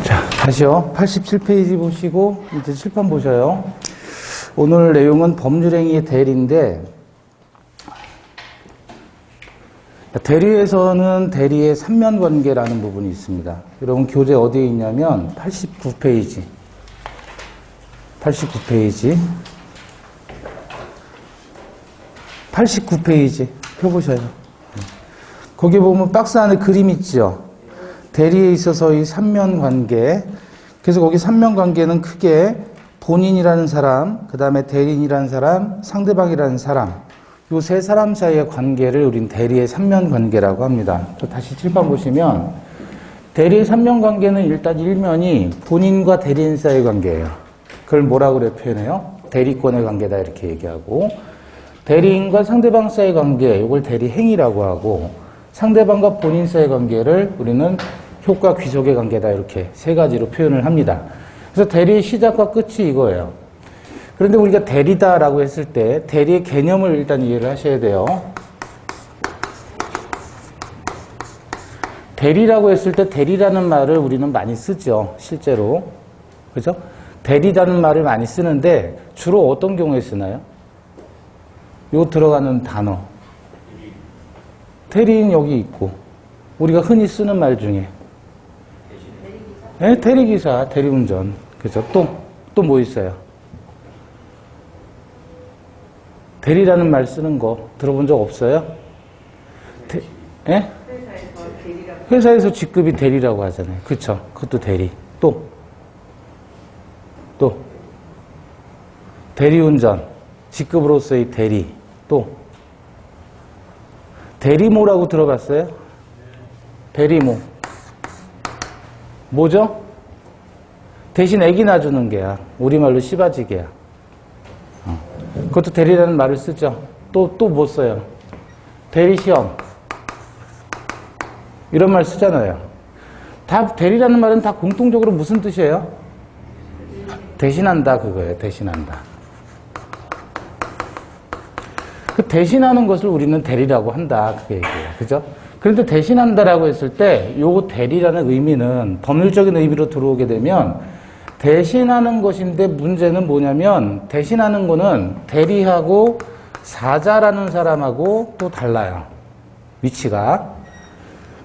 자, 다시요. 87페이지 보시고 이제 칠판 보셔요. 오늘 내용은 법률행위의 대리인데, 대리에서는 대리의 삼면관계라는 부분이 있습니다. 여러분 교재 어디에 있냐면 89페이지. 89페이지 펴보셔요. 거기 보면 박스 안에 그림 있죠. 대리에 있어서의 삼면관계. 그래서 거기 삼면관계는 크게 본인이라는 사람, 그 다음에 대리인이라는 사람, 상대방이라는 사람, 요 세 사람 사이의 관계를 우린 대리의 삼면관계라고 합니다. 또 다시 칠판 보시면 대리의 삼면관계는 일단 일면이 본인과 대리인 사이의 관계예요. 그걸 뭐라고 그래 표현해요? 대리권의 관계다 이렇게 얘기하고, 대리인과 상대방 사이의 관계, 이걸 대리행위라고 하고, 상대방과 본인 사이의 관계를 우리는 효과 귀속의 관계다 이렇게 세 가지로 표현을 합니다. 그래서 대리의 시작과 끝이 이거예요. 그런데 우리가 대리다라고 했을 때 대리의 개념을 일단 이해를 하셔야 돼요. 대리라고 했을 때 대리라는 말을 우리는 많이 쓰죠. 실제로. 그죠? 대리라는 말을 많이 쓰는데 주로 어떤 경우에 쓰나요? 요 들어가는 단어. 대리인 여기 있고, 우리가 흔히 쓰는 말 중에 네, 대리기사, 대리운전. 그죠? 또 뭐 있어요? 대리라는 말 쓰는 거 들어본 적 없어요? 예? 회사에서 직급이 대리라고 하잖아요. 그쵸? 그것도 대리. 또 대리운전, 직급으로서의 대리. 또 대리모라고 들어봤어요? 대리모. 뭐죠? 대신 애기 낳아주는 게야. 우리말로 씨바지게야. 그것도 대리라는 말을 쓰죠. 또 뭐 써요? 대리시험. 이런 말 쓰잖아요. 다 대리라는 말은 다 공통적으로 무슨 뜻이에요? 대신한다 그거예요. 대신한다. 그 대신하는 것을 우리는 대리라고 한다. 그게 얘기예요. 그죠? 그런데 대신한다라고 했을 때 요 대리라는 의미는 법률적인 의미로 들어오게 되면 대신하는 것인데, 문제는 뭐냐면 대신하는 거는 대리하고 사자라는 사람하고 또 달라요. 위치가.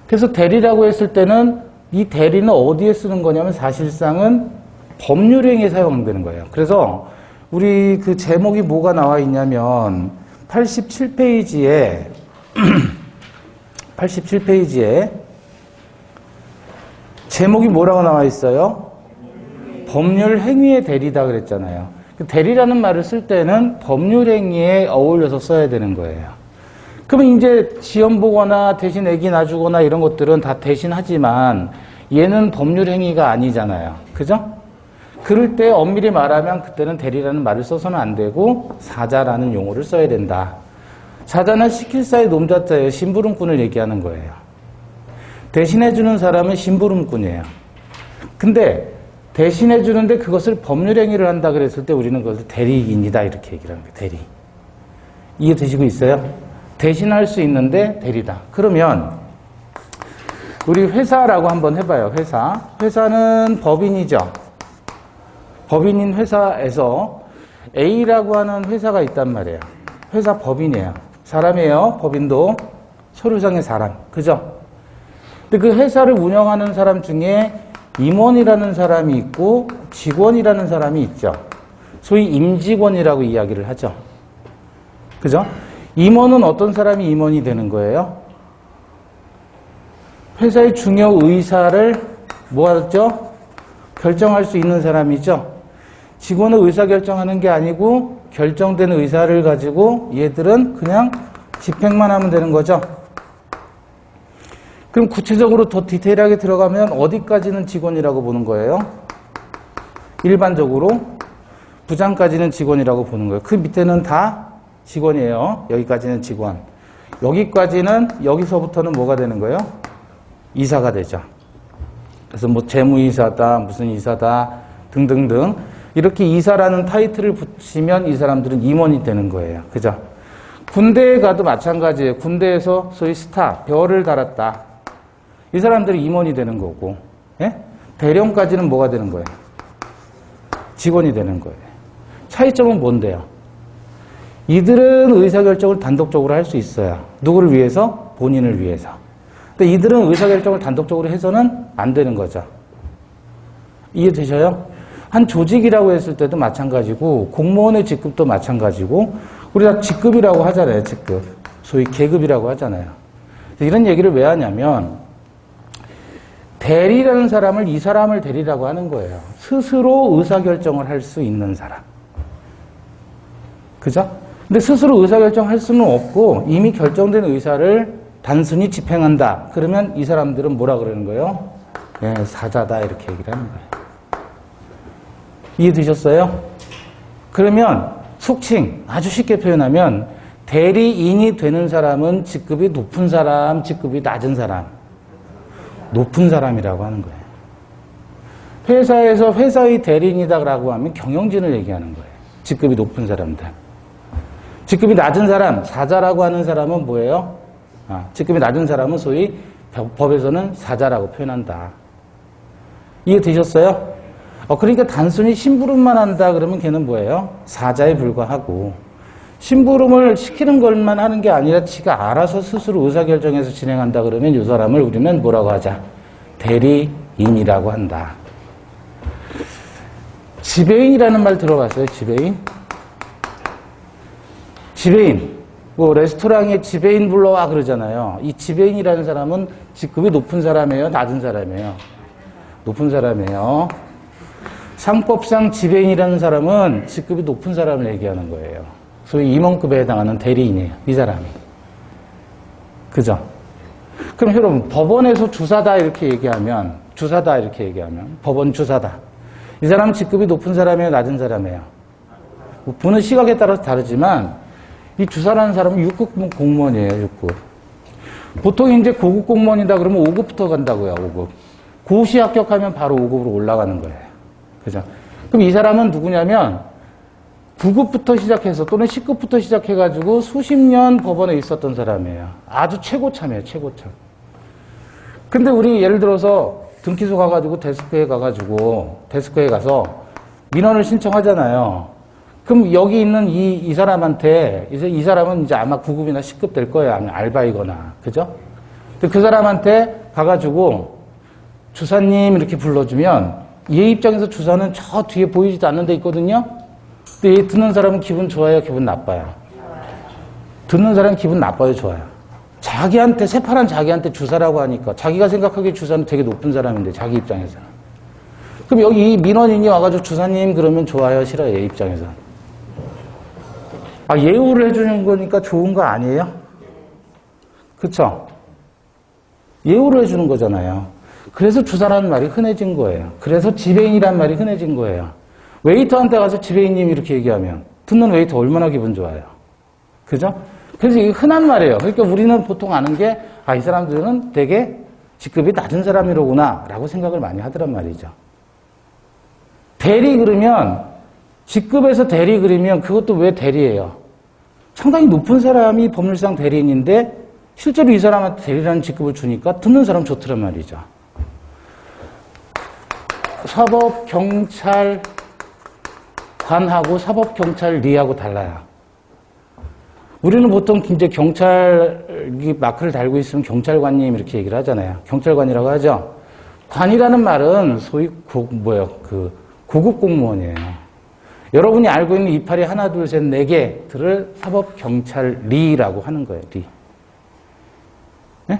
그래서 대리라고 했을 때는 이 대리는 어디에 쓰는 거냐면 사실상은 법률행위에 사용되는 거예요. 그래서 우리 그 제목이 뭐가 나와 있냐면 87페이지에 87페이지에 제목이 뭐라고 나와 있어요? 법률행위의 대리다 그랬잖아요. 대리라는 말을 쓸 때는 법률행위에 어울려서 써야 되는 거예요. 그러면 이제 시험 보거나 대신 애기 놔주거나 이런 것들은 다 대신하지만 얘는 법률행위가 아니잖아요. 그죠? 그럴 때 엄밀히 말하면 그때는 대리라는 말을 써서는 안 되고 사자라는 용어를 써야 된다. 사자는 시킬사의 놈자자예요. 심부름꾼을 얘기하는 거예요. 대신해주는 사람은 심부름꾼이에요. 근데 대신해주는데 그것을 법률행위를 한다 그랬을 때 우리는 그것을 대리인이다 이렇게 얘기를 하는 거예요. 대리. 이해되시고 있어요? 대신할 수 있는데 대리다. 그러면 우리 회사라고 한번 해봐요. 회사. 회사는 법인이죠. 법인인 회사에서 A라고 하는 회사가 있단 말이에요. 회사 법인이에요. 사람이에요. 법인도 서류상의 사람. 그죠? 근데 그 회사를 운영하는 사람 중에 임원이라는 사람이 있고 직원이라는 사람이 있죠. 소위 임직원이라고 이야기를 하죠. 그죠? 임원은 어떤 사람이 임원이 되는 거예요? 회사의 중요 의사를 뭐 하죠? 결정할 수 있는 사람이죠. 직원은 의사결정하는 게 아니고 결정된 의사를 가지고 얘들은 그냥 집행만 하면 되는 거죠. 그럼 구체적으로 더 디테일하게 들어가면 어디까지는 직원이라고 보는 거예요? 일반적으로 부장까지는 직원이라고 보는 거예요. 그 밑에는 다 직원이에요. 여기까지는 직원. 여기까지는, 여기서부터는 뭐가 되는 거예요? 이사가 되죠. 그래서 뭐 재무이사다, 무슨 이사다 등등등 이렇게 이사라는 타이틀을 붙이면 이 사람들은 임원이 되는 거예요. 그죠? 군대에 가도 마찬가지예요. 군대에서 소위 스타, 별을 달았다. 이 사람들이 임원이 되는 거고, 예? 대령까지는 뭐가 되는 거예요? 직원이 되는 거예요. 차이점은 뭔데요? 이들은 의사결정을 단독적으로 할 수 있어요. 누구를 위해서? 본인을 위해서. 근데 이들은 의사결정을 단독적으로 해서는 안 되는 거죠. 이해되셔요? 한 조직이라고 했을 때도 마찬가지고 공무원의 직급도 마찬가지고 우리가 직급이라고 하잖아요. 직급. 소위 계급이라고 하잖아요. 이런 얘기를 왜 하냐면 대리라는 사람을 이 사람을 대리라고 하는 거예요. 스스로 의사결정을 할 수 있는 사람. 그죠? 근데 스스로 의사결정할 수는 없고 이미 결정된 의사를 단순히 집행한다. 그러면 이 사람들은 뭐라 그러는 거예요? 네, 사자다 이렇게 얘기를 하는 거예요. 이해되셨어요? 그러면 속칭 아주 쉽게 표현하면 대리인이 되는 사람은 직급이 높은 사람, 직급이 낮은 사람. 높은 사람이라고 하는 거예요. 회사에서 회사의 대리인이다라고 하면 경영진을 얘기하는 거예요. 직급이 높은 사람들. 직급이 낮은 사람, 사자라고 하는 사람은 뭐예요? 직급이 낮은 사람은 소위 법에서는 사자라고 표현한다. 이해되셨어요? 그러니까 단순히 심부름만 한다 그러면 걔는 뭐예요? 사자에 불과하고 심부름을 시키는 것만 하는 게 아니라 지가 알아서 스스로 의사결정해서 진행한다 그러면 이 사람을 우리는 뭐라고 하자? 대리인이라고 한다. 지배인이라는 말 들어봤어요? 지배인? 지배인. 뭐 레스토랑에 지배인 불러와 그러잖아요. 이 지배인이라는 사람은 직급이 높은 사람이에요? 낮은 사람이에요? 높은 사람이에요. 상법상 지배인이라는 사람은 직급이 높은 사람을 얘기하는 거예요. 소위 임원급에 해당하는 대리인이에요. 이 사람이. 그죠? 그럼 여러분 법원에서 주사다 이렇게 얘기하면 법원 주사다. 이 사람은 직급이 높은 사람이에요? 낮은 사람이에요? 뭐 보는 시각에 따라서 다르지만 이 주사라는 사람은 6급 공무원이에요. 6급. 보통 이제 고급 공무원이다 그러면 5급부터 간다고요. 5급. 고시 합격하면 바로 5급으로 올라가는 거예요. 그죠? 그럼 이 사람은 누구냐면 9급부터 시작해서 또는 10급부터 시작해가지고 수십 년 법원에 있었던 사람이에요. 아주 최고참이에요. 최고참. 근데 우리 예를 들어서 등기소 가가지고 데스크에 가서 민원을 신청하잖아요. 그럼 여기 있는 이 사람한테 이 사람은 이제 아마 9급이나 10급 될 거예요. 아니면 알바이거나. 그죠? 근데 그 사람한테 가가지고 주사님 이렇게 불러주면 얘 입장에서 주사는 저 뒤에 보이지도 않는 데 있거든요. 근데 얘 듣는 사람은 기분 좋아요? 기분 나빠요? 듣는 사람은 기분 나빠요? 좋아요? 자기한테 새파란 자기한테 주사라고 하니까 자기가 생각하기에 주사는 되게 높은 사람인데 자기 입장에서는. 그럼 여기 이 민원인이 와가지고 주사님 그러면 좋아요? 싫어요? 얘 입장에서. 예우를 해주는 거니까 좋은 거 아니에요? 그쵸? 예우를 해주는 거잖아요. 그래서 주사라는 말이 흔해진 거예요. 그래서 지배인이라는 말이 흔해진 거예요. 웨이터한테 가서 지배인님 이렇게 얘기하면 듣는 웨이터 얼마나 기분 좋아요. 그죠? 그래서 이게 흔한 말이에요. 그러니까 우리는 보통 아는 게 이 사람들은 되게 직급이 낮은 사람이로구나 라고 생각을 많이 하더란 말이죠. 대리 그러면 직급에서 대리 그러면 그것도 왜 대리예요? 상당히 높은 사람이 법률상 대리인인데 실제로 이 사람한테 대리라는 직급을 주니까 듣는 사람 좋더란 말이죠. 사법경찰관하고 사법경찰리하고 달라요. 우리는 보통 이제 경찰 마크를 달고 있으면 경찰관님 이렇게 얘기를 하잖아요. 경찰관이라고 하죠. 관이라는 말은 소위 고급 공무원이에요. 여러분이 알고 있는 이파리 하나, 둘, 셋, 네 개들을 사법경찰리라고 하는 거예요. 리. 네?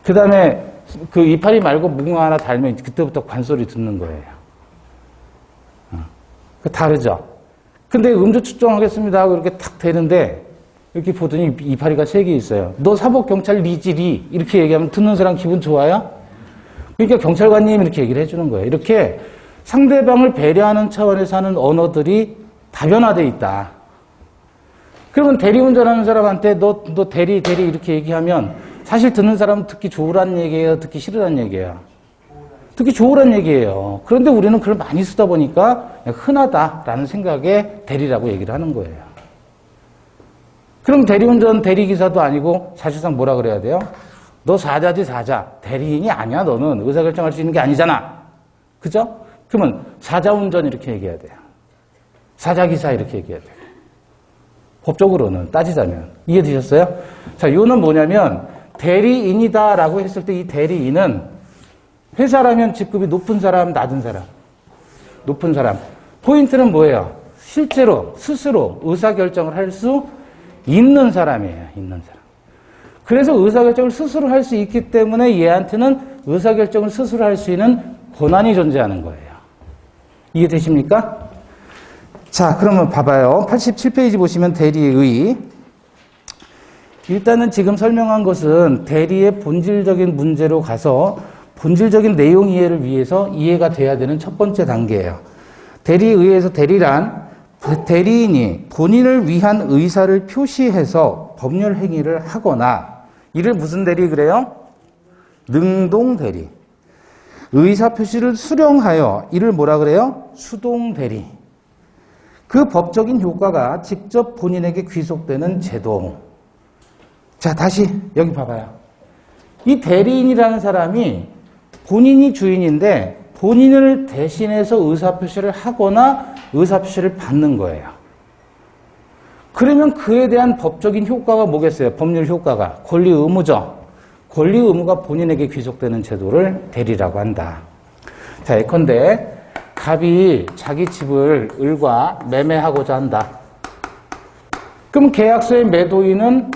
그 다음에 그 이파리 말고 무궁화 하나 달면 그때부터 관소리 듣는 거예요. 다르죠? 근데 음주 측정하겠습니다 하고 이렇게 탁 되는데 이렇게 보더니 이파리가 3개 있어요. 너 사법경찰리지 리 이렇게 얘기하면 듣는 사람 기분 좋아요? 그러니까 경찰관님 이렇게 얘기를 해주는 거예요. 이렇게 상대방을 배려하는 차원에서 하는 언어들이 다변화되어 있다. 그러면 대리운전하는 사람한테 너 대리 이렇게 얘기하면 사실 듣는 사람은 듣기 좋으란 얘기예요? 듣기 싫으란 얘기예요? 듣기 좋으란 얘기예요. 그런데 우리는 그걸 많이 쓰다 보니까 흔하다라는 생각에 대리라고 얘기를 하는 거예요. 그럼 대리운전 대리기사도 아니고 사실상 뭐라 그래야 돼요? 너 사자지 사자. 대리인이 아니야 너는. 의사결정할 수 있는 게 아니잖아. 그죠? 그러면 사자운전 이렇게 얘기해야 돼요. 사자기사 이렇게 얘기해야 돼요. 법적으로는 따지자면. 이해되셨어요? 자, 이거는 뭐냐면 대리인이다라고 했을 때 이 대리인은 회사라면 직급이 높은 사람, 낮은 사람. 높은 사람. 포인트는 뭐예요? 실제로 스스로 의사결정을 할 수 있는 사람이에요. 있는 사람. 그래서 의사결정을 스스로 할 수 있기 때문에 얘한테는 의사결정을 스스로 할 수 있는 권한이 존재하는 거예요. 이해되십니까? 자, 그러면 봐봐요. 87페이지 보시면 대리의. 일단은 지금 설명한 것은 대리의 본질적인 문제로 가서 본질적인 내용 이해를 위해서 이해가 돼야 되는 첫 번째 단계예요. 대리에 의해서 대리인이 본인을 위한 의사를 표시해서 법률 행위를 하거나 이를 무슨 대리 그래요? 능동 대리. 의사 표시를 수령하여 이를 뭐라 그래요? 수동 대리. 그 법적인 효과가 직접 본인에게 귀속되는 제도. 자, 다시 여기 봐봐요. 이 대리인이라는 사람이 본인이 주인인데 본인을 대신해서 의사표시를 하거나 의사표시를 받는 거예요. 그러면 그에 대한 법적인 효과가 뭐겠어요? 법률 효과가. 권리 의무죠. 권리 의무가 본인에게 귀속되는 제도를 대리라고 한다. 자, 예컨대 갑이 자기 집을 을과 매매하고자 한다. 그럼 계약서의 매도인은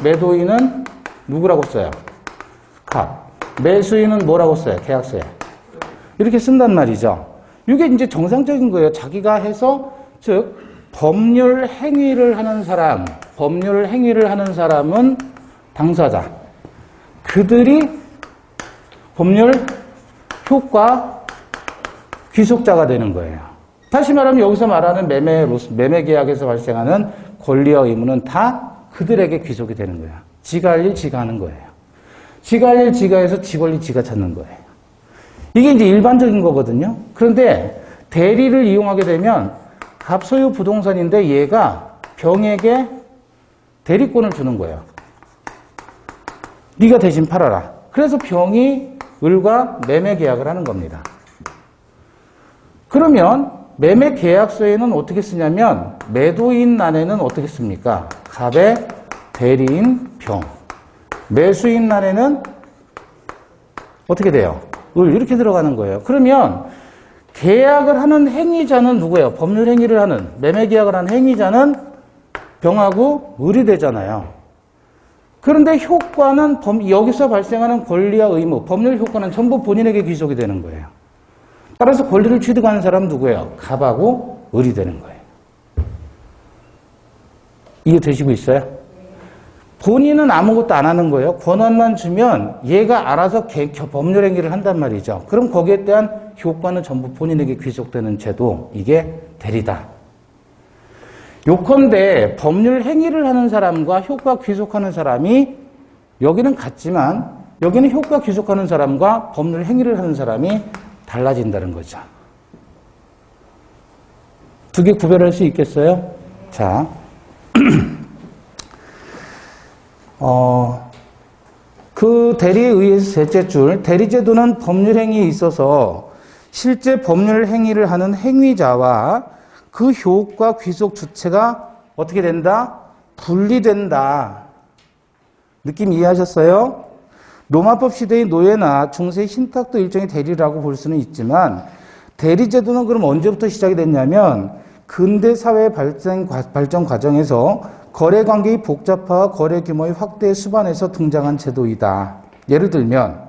누구라고 써요? 갑. 매수인은 뭐라고 써요? 계약서에. 이렇게 쓴단 말이죠. 이게 이제 정상적인 거예요. 자기가 해서, 즉, 법률 행위를 하는 사람은 당사자. 그들이 법률 효과 귀속자가 되는 거예요. 다시 말하면 여기서 말하는 매매 계약에서 발생하는 권리와 의무는 다 그들에게 귀속이 되는 거예요. 지가 할 일 지가 하는 거예요. 지가 할 일 지가 해서 지 권리 지가 찾는 거예요. 이게 이제 일반적인 거거든요. 그런데 대리를 이용하게 되면 갑소유 부동산인데 얘가 병에게 대리권을 주는 거예요. 네가 대신 팔아라. 그래서 병이 을과 매매 계약을 하는 겁니다. 그러면 매매 계약서에는 어떻게 쓰냐면 매도인 난에는 어떻게 씁니까? 갑의 대리인 병. 매수인 난에는 어떻게 돼요? 을 이렇게 들어가는 거예요. 그러면 계약을 하는 행위자는 누구예요? 법률 행위를 하는 매매 계약을 하는 행위자는 병하고 을이 되잖아요. 그런데 효과는 여기서 발생하는 권리와 의무, 법률 효과는 전부 본인에게 귀속이 되는 거예요. 따라서 권리를 취득하는 사람은 누구예요? 갑하고 을이 되는 거예요. 이해되시고 있어요? 본인은 아무것도 안 하는 거예요. 권한만 주면 얘가 알아서 법률 행위를 한단 말이죠. 그럼 거기에 대한 효과는 전부 본인에게 귀속되는 제도, 이게 대리다. 요컨대 법률 행위를 하는 사람과 효과 귀속하는 사람이 여기는 같지만 여기는 효과 귀속하는 사람과 법률 행위를 하는 사람이 달라진다는 거죠. 두 개 구별할 수 있겠어요? 자, 그 대리에 의해서 셋째 줄, 대리제도는 법률 행위에 있어서 실제 법률 행위를 하는 행위자와 그 효과 귀속 주체가 어떻게 된다? 분리된다. 느낌 이해하셨어요? 로마법 시대의 노예나 중세의 신탁도 일종의 대리라고 볼 수는 있지만 대리제도는 그럼 언제부터 시작이 됐냐면 근대 사회 발전 과정에서 거래관계의 복잡화와 거래 규모의 확대의 수반에서 등장한 제도이다. 예를 들면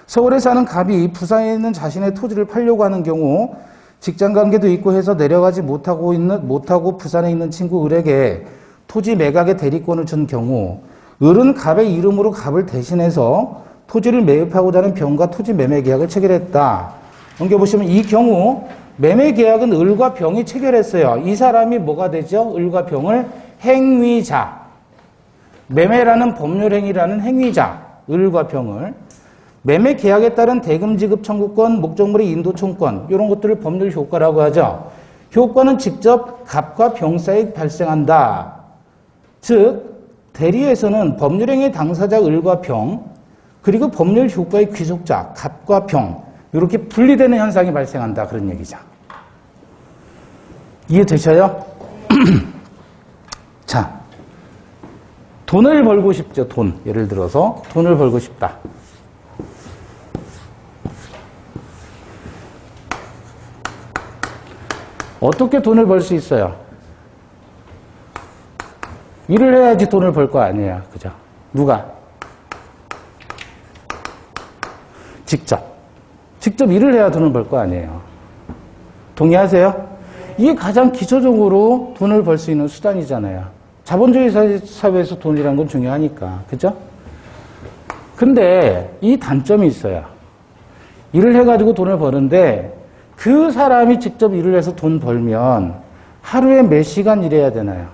서울에 사는 갑이 부산에 있는 자신의 토지를 팔려고 하는 경우 직장관계도 있고 해서 내려가지 못하고 부산에 있는 친구 을에게 토지 매각의 대리권을 준 경우 을은 갑의 이름으로 갑을 대신해서 토지를 매입하고자 하는 병과 토지 매매 계약을 체결했다. 넘겨보시면 이 경우 매매 계약은 을과 병이 체결했어요. 이 사람이 뭐가 되죠? 을과 병을 행위자. 매매라는 법률 행위라는 행위자. 을과 병을. 매매 계약에 따른 대금 지급 청구권, 목적물의 인도 총권 이런 것들을 법률 효과라고 하죠. 효과는 직접 갑과 병 사이에 발생한다. 즉 대리에서는 법률 행위 당사자 을과 병 그리고 법률 효과의 귀속자 갑과 병 이렇게 분리되는 현상이 발생한다. 그런 얘기죠. 이해되셔요? 자, 돈을 벌고 싶죠. 돈. 예를 들어서 돈을 벌고 싶다. 어떻게 돈을 벌 수 있어요? 일을 해야지 돈을 벌 거 아니에요. 그죠? 누가? 직접 일을 해야 돈을 벌 거 아니에요. 동의하세요? 이게 가장 기초적으로 돈을 벌 수 있는 수단이잖아요. 자본주의 사회에서 돈이라는 건 중요하니까. 그죠? 근데 이 단점이 있어요. 일을 해가지고 돈을 버는데 그 사람이 직접 일을 해서 돈 벌면 하루에 몇 시간 일해야 되나요?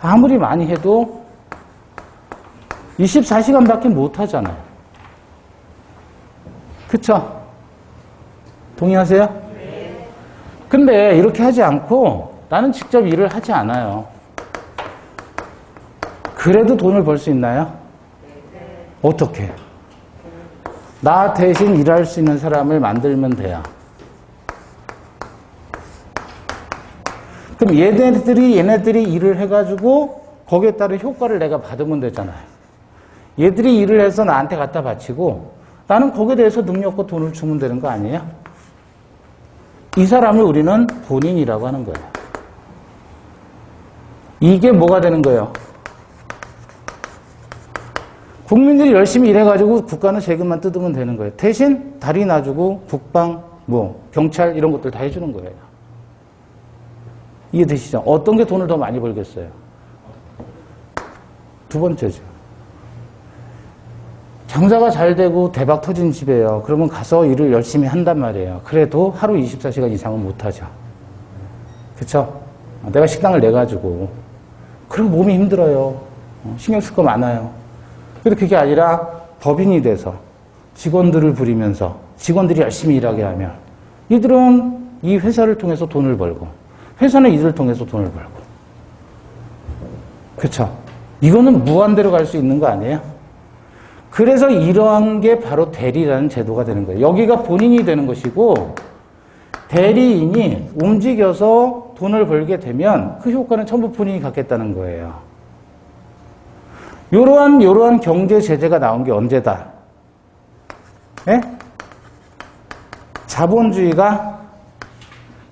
아무리 많이 해도 24시간밖에 못 하잖아요. 그쵸? 동의하세요? 네. 근데 이렇게 하지 않고 나는 직접 일을 하지 않아요. 그래도 돈을 벌 수 있나요? 네. 어떻게? 나 대신 일할 수 있는 사람을 만들면 돼요. 그럼 얘네들이 일을 해가지고 거기에 따른 효과를 내가 받으면 되잖아요. 얘들이 일을 해서 나한테 갖다 바치고 나는 거기에 대해서 능력과 돈을 주면 되는 거 아니에요? 이 사람을 우리는 본인이라고 하는 거예요. 이게 뭐가 되는 거예요? 국민들이 열심히 일해가지고 국가는 세금만 뜯으면 되는 거예요. 대신 다리 놔주고 국방, 경찰 이런 것들 다 해주는 거예요. 이해되시죠? 어떤 게 돈을 더 많이 벌겠어요? 두 번째죠. 장사가 잘 되고 대박 터진 집이에요. 그러면 가서 일을 열심히 한단 말이에요. 그래도 하루 24시간 이상은 못하죠. 그쵸? 내가 식당을 내가지고. 그리고 몸이 힘들어요. 신경 쓸 거 많아요. 근데 그게 아니라 법인이 돼서 직원들을 부리면서 직원들이 열심히 일하게 하면 이들은 이 회사를 통해서 돈을 벌고 회사는 이들을 통해서 돈을 벌고. 그쵸? 이거는 무한대로 갈 수 있는 거 아니에요? 그래서 이러한 게 바로 대리라는 제도가 되는 거예요. 여기가 본인이 되는 것이고 대리인이 움직여서 돈을 벌게 되면 그 효과는 전부 본인이 갖겠다는 거예요. 요러한 경제 제재가 나온 게 언제다? 예? 자본주의가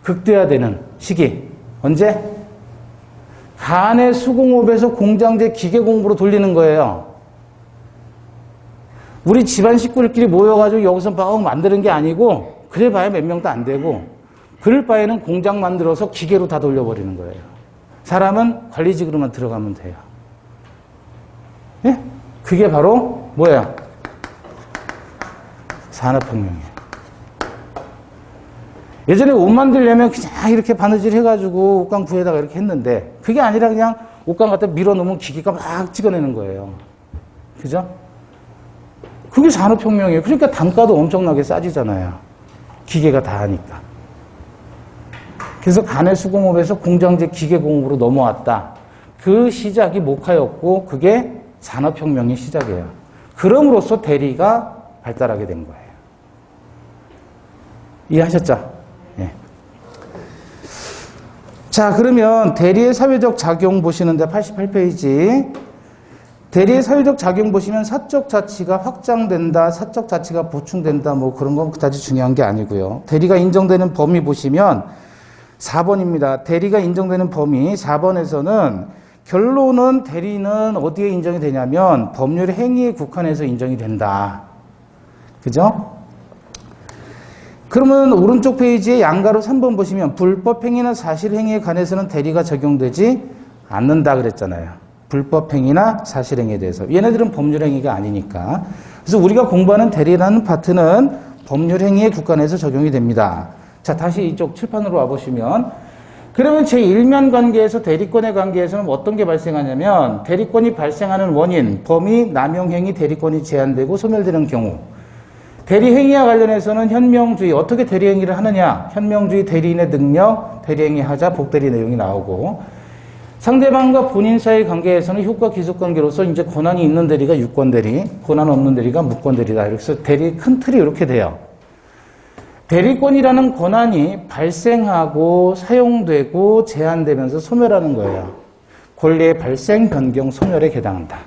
극대화되는 시기. 언제? 간의 수공업에서 공장제 기계공부로 돌리는 거예요. 우리 집안 식구들끼리 모여가지고 여기서 막 만드는 게 아니고 그래 봐야 몇 명도 안 되고 그럴 바에는 공장 만들어서 기계로 다 돌려버리는 거예요. 사람은 관리직으로만 들어가면 돼요. 예? 그게 바로 뭐예요? 산업혁명이에요. 예전에 옷 만들려면 그냥 이렇게 바느질 해가지고 옷감 구해다가 이렇게 했는데 그게 아니라 그냥 옷감 갖다 밀어놓으면 기계가 막 찍어내는 거예요. 그죠? 그게 산업혁명이에요. 그러니까 단가도 엄청나게 싸지잖아요. 기계가 다 하니까. 그래서 간의 수공업에서 공장제 기계공업으로 넘어왔다. 그 시작이 목화였고 그게 산업혁명의 시작이에요. 그럼으로써 대리가 발달하게 된 거예요. 이해하셨죠? 네. 자, 그러면 대리의 사회적 작용 보시는데 88페이지. 대리의 사회적 작용 보시면 사적 자치가 확장된다, 사적 자치가 보충된다, 뭐 그런 건 그다지 중요한 게 아니고요. 대리가 인정되는 범위 보시면 4번입니다. 대리가 인정되는 범위 4번에서는 결론은 대리는 어디에 인정이 되냐면 법률 행위에 국한해서 인정이 된다. 그죠? 그러면 오른쪽 페이지에 양가로 3번 보시면 불법 행위나 사실 행위에 관해서는 대리가 적용되지 않는다 그랬잖아요. 불법 행위나 사실 행위에 대해서. 얘네들은 법률 행위가 아니니까. 그래서 우리가 공부하는 대리라는 파트는 법률 행위에 국한해서 적용이 됩니다. 자, 다시 이쪽 칠판으로 와보시면 그러면 제1면 관계에서 대리권의 관계에서는 어떤 게 발생하냐면 대리권이 발생하는 원인, 범위, 남용행위 대리권이 제한되고 소멸되는 경우. 대리행위와 관련해서는 현명주의, 어떻게 대리행위를 하느냐. 현명주의 대리인의 능력, 대리행위 하자, 복대리 내용이 나오고 상대방과 본인 사이의 관계에서는 효과 기속 관계로서 이제 권한이 있는 대리가 유권 대리, 권한 없는 대리가 무권 대리다. 이렇게 해서 대리 큰 틀이 이렇게 돼요. 대리권이라는 권한이 발생하고 사용되고 제한되면서 소멸하는 거예요. 권리의 발생, 변경, 소멸에 해당한다.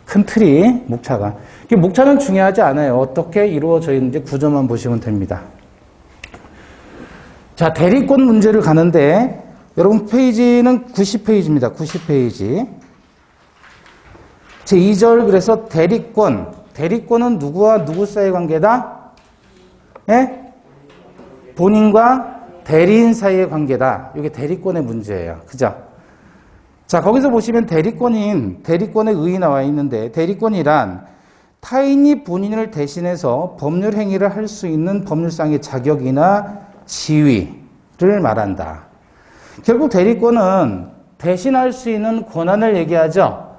큰 틀이 목차가. 목차는 중요하지 않아요. 어떻게 이루어져 있는지 구조만 보시면 됩니다. 자, 대리권 문제를 가는데 여러분 페이지는 90페이지입니다. 90페이지. 제2절 그래서 대리권. 대리권은 누구와 누구 사이의 관계다? 예? 본인과 대리인 사이의 관계다. 이게 대리권의 문제예요. 그죠? 자, 거기서 보시면 대리권의 의의 나와 있는데 대리권이란 타인이 본인을 대신해서 법률 행위를 할 수 있는 법률상의 자격이나 지위를 말한다. 결국 대리권은 대신할 수 있는 권한을 얘기하죠.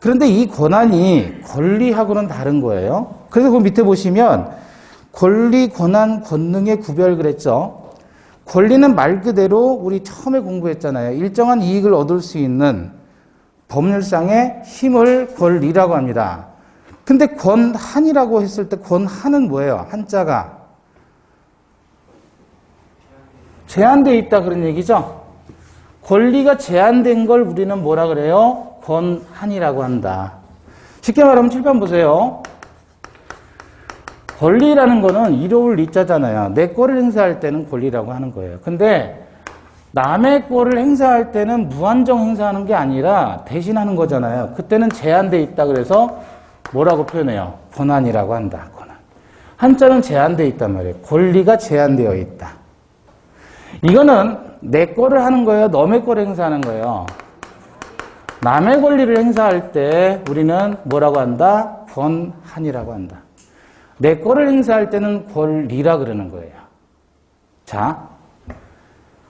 그런데 이 권한이 권리하고는 다른 거예요. 그래서 그 밑에 보시면 권리, 권한, 권능의 구별 그랬죠. 권리는 말 그대로 우리 처음에 공부했잖아요. 일정한 이익을 얻을 수 있는 법률상의 힘을 권리라고 합니다. 근데 권한이라고 했을 때 권한은 뭐예요? 한자가 제한되어 있다 그런 얘기죠. 권리가 제한된 걸 우리는 뭐라 그래요? 권한이라고 한다. 쉽게 말하면 칠판 보세요. 권리라는 거는 이로울 리자잖아요. 내 거를 행사할 때는 권리라고 하는 거예요. 근데 남의 거를 행사할 때는 무한정 행사하는 게 아니라 대신하는 거잖아요. 그때는 제한되어 있다 그래서 뭐라고 표현해요? 권한이라고 한다. 권한. 한자는 제한되어 있단 말이에요. 권리가 제한되어 있다. 이거는 내 거를 하는 거예요? 남의 거를 행사하는 거예요? 남의 권리를 행사할 때 우리는 뭐라고 한다? 권한이라고 한다. 내 거를 행사할 때는 권리라 그러는 거예요. 자,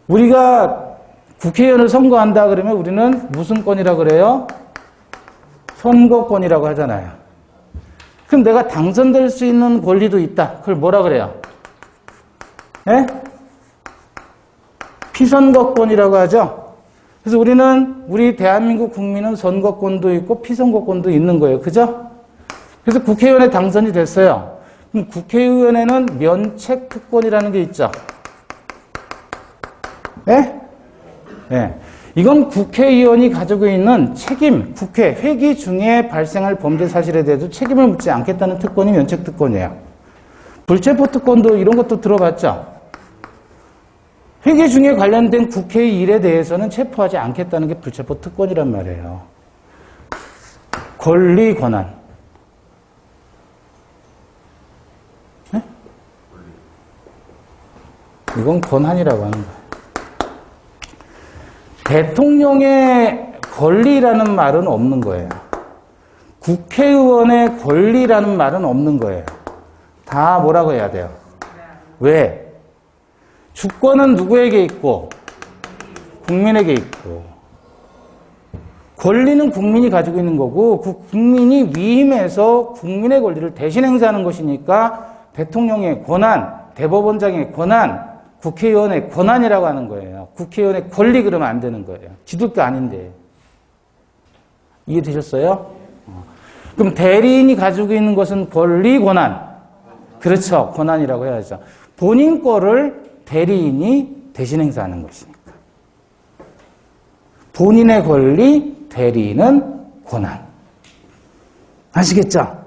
우리가 국회의원을 선거한다 그러면 우리는 무슨 권이라고 그래요? 선거권이라고 하잖아요. 그럼 내가 당선될 수 있는 권리도 있다. 그걸 뭐라 그래요? 네? 피선거권이라고 하죠. 그래서 우리 대한민국 국민은 선거권도 있고 피선거권도 있는 거예요. 그죠? 그래서 국회의원에 당선이 됐어요. 그럼 국회의원에는 면책특권이라는 게 있죠. 네? 네. 이건 국회의원이 가지고 있는 책임, 국회, 회기 중에 발생할 범죄 사실에 대해서 책임을 묻지 않겠다는 특권이 면책특권이에요. 불체포특권도 이런 것도 들어봤죠? 회기 중에 관련된 국회의 일에 대해서는 체포하지 않겠다는 게 불체포특권이란 말이에요. 권리, 권한. 네? 이건 권한이라고 하는 거예요. 대통령의 권리라는 말은 없는 거예요. 국회의원의 권리라는 말은 없는 거예요. 다 뭐라고 해야 돼요? 왜? 주권은 누구에게 있고? 국민에게 있고. 권리는 국민이 가지고 있는 거고 그 국민이 위임해서 국민의 권리를 대신 행사하는 것이니까 대통령의 권한, 대법원장의 권한, 국회의원의 권한이라고 하는 거예요. 국회의원의 권리 그러면 안 되는 거예요. 지도가 아닌데. 이해되셨어요? 그럼 대리인이 가지고 있는 것은 권리, 권한. 그렇죠. 권한이라고 해야죠. 본인 거를 대리인이 대신 행사하는 것이니까. 본인의 권리, 대리인은 권한. 아시겠죠?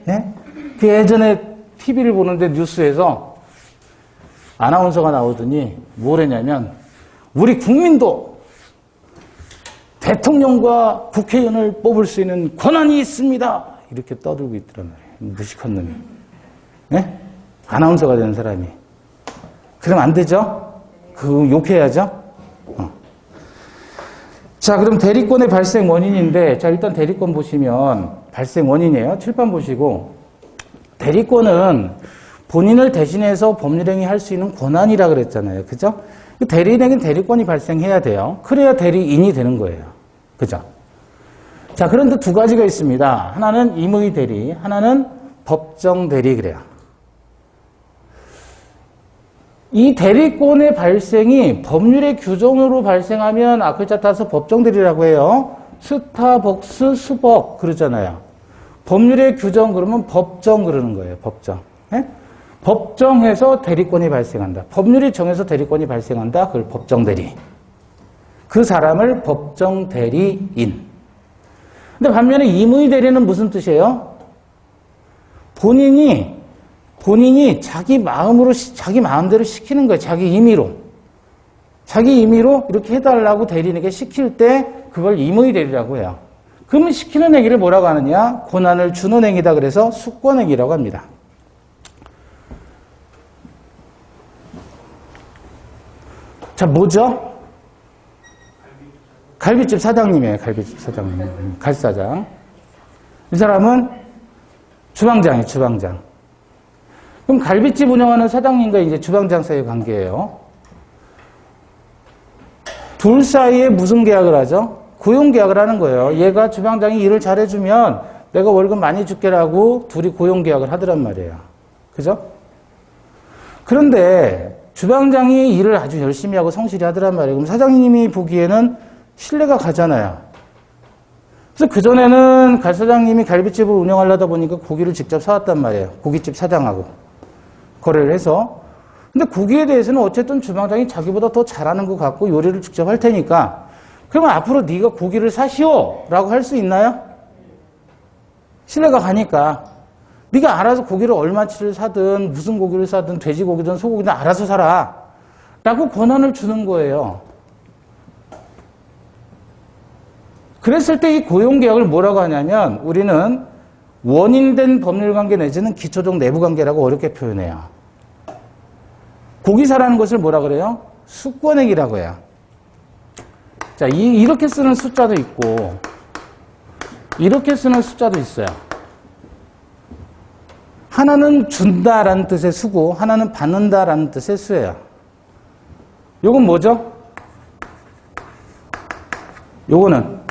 네? 그 예전에 TV를 보는데 뉴스에서 아나운서가 나오더니 뭘 했냐면 우리 국민도 대통령과 국회의원을 뽑을 수 있는 권한이 있습니다. 이렇게 떠들고 있더란 말이에요. 무식한 놈이. 네? 아나운서가 되는 사람이. 그러면 안 되죠? 그 욕해야죠? 자, 그럼 대리권의 발생 원인인데, 자, 일단 대리권 보시면 발생 원인이에요. 칠판 보시고. 대리권은 본인을 대신해서 법률행위 할 수 있는 권한이라 그랬잖아요. 그죠? 대리인에게는 대리권이 발생해야 돼요. 그래야 대리인이 되는 거예요. 그죠? 자, 그런데 두 가지가 있습니다. 하나는 임의 대리, 하나는 법정 대리 그래요. 이 대리권의 발생이 법률의 규정으로 발생하면 글자 따서 법정 대리라고 해요. 스타벅스, 수벅 그러잖아요. 법률의 규정 그러면 법정 그러는 거예요. 법정. 네? 법정에서 대리권이 발생한다. 법률이 정해서 대리권이 발생한다. 그걸 법정대리. 그 사람을 법정대리인. 근데 반면에 임의대리는 무슨 뜻이에요? 본인이 자기 마음대로 시키는 거예요. 자기 임의로. 자기 임의로 이렇게 해달라고 대리인에게 시킬 때 그걸 임의대리라고 해요. 그러면 시키는 행위를 뭐라고 하느냐? 권한을 주는 행위다. 그래서 수권행위라고 합니다. 자, 뭐죠? 갈비집 사장님이에요. 갈비집 사장님. 갈사장. 이 사람은 주방장이에요. 주방장. 그럼 갈비집 운영하는 사장님과 이제 주방장 사이의 관계예요. 둘 사이에 무슨 계약을 하죠? 고용계약을 하는 거예요. 얘가 주방장이 일을 잘해주면 내가 월급 많이 줄게라고 둘이 고용계약을 하더란 말이에요. 그죠? 그런데 주방장이 일을 아주 열심히 하고 성실히 하더란 말이에요. 그럼 사장님이 보기에는 신뢰가 가잖아요. 그래서 그전에는 갈 사장님이 갈비집을 운영하려다 보니까 고기를 직접 사왔단 말이에요. 고깃집 사장하고 거래를 해서. 근데 고기에 대해서는 어쨌든 주방장이 자기보다 더 잘하는 것 같고 요리를 직접 할 테니까 그러면 앞으로 네가 고기를 사시오 라고 할 수 있나요? 신뢰가 가니까 네가 알아서 고기를 얼마치를 사든 무슨 고기를 사든 돼지고기든 소고기든 알아서 사라 라고 권한을 주는 거예요. 그랬을 때 이 고용계약을 뭐라고 하냐면 우리는 원인된 법률관계 내지는 기초적 내부관계라고 어렵게 표현해요. 고기사라는 것을 뭐라 그래요? 수권행위라고 해요. 자, 이렇게 쓰는 숫자도 있고 이렇게 쓰는 숫자도 있어요. 하나는 준다라는 뜻의 수고, 하나는 받는다라는 뜻의 수예요. 요건 뭐죠? 요거는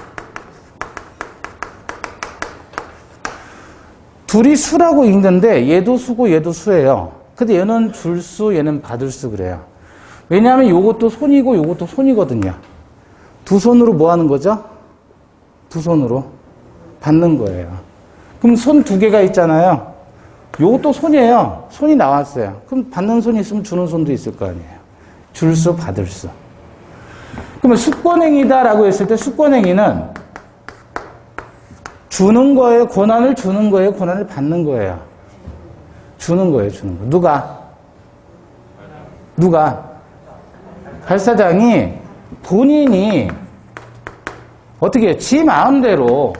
둘이 수라고 읽는데 얘도 수고 얘도 수예요. 근데 얘는 줄 수, 얘는 받을 수 그래요. 왜냐하면 요것도 손이고 요것도 손이거든요. 두 손으로 뭐 하는 거죠? 두 손으로 받는 거예요. 그럼 손 두 개가 있잖아요. 요것도 손이에요. 손이 나왔어요. 그럼 받는 손이 있으면 주는 손도 있을 거 아니에요. 줄 수, 받을 수. 그러면 수권행위다라고 했을 때 수권행위는 주는 거예요? 권한을 주는 거예요? 권한을 받는 거예요? 주는 거예요, 주는 거. 누가? 갈사장이 본인이 어떻게 해요? 지 마음대로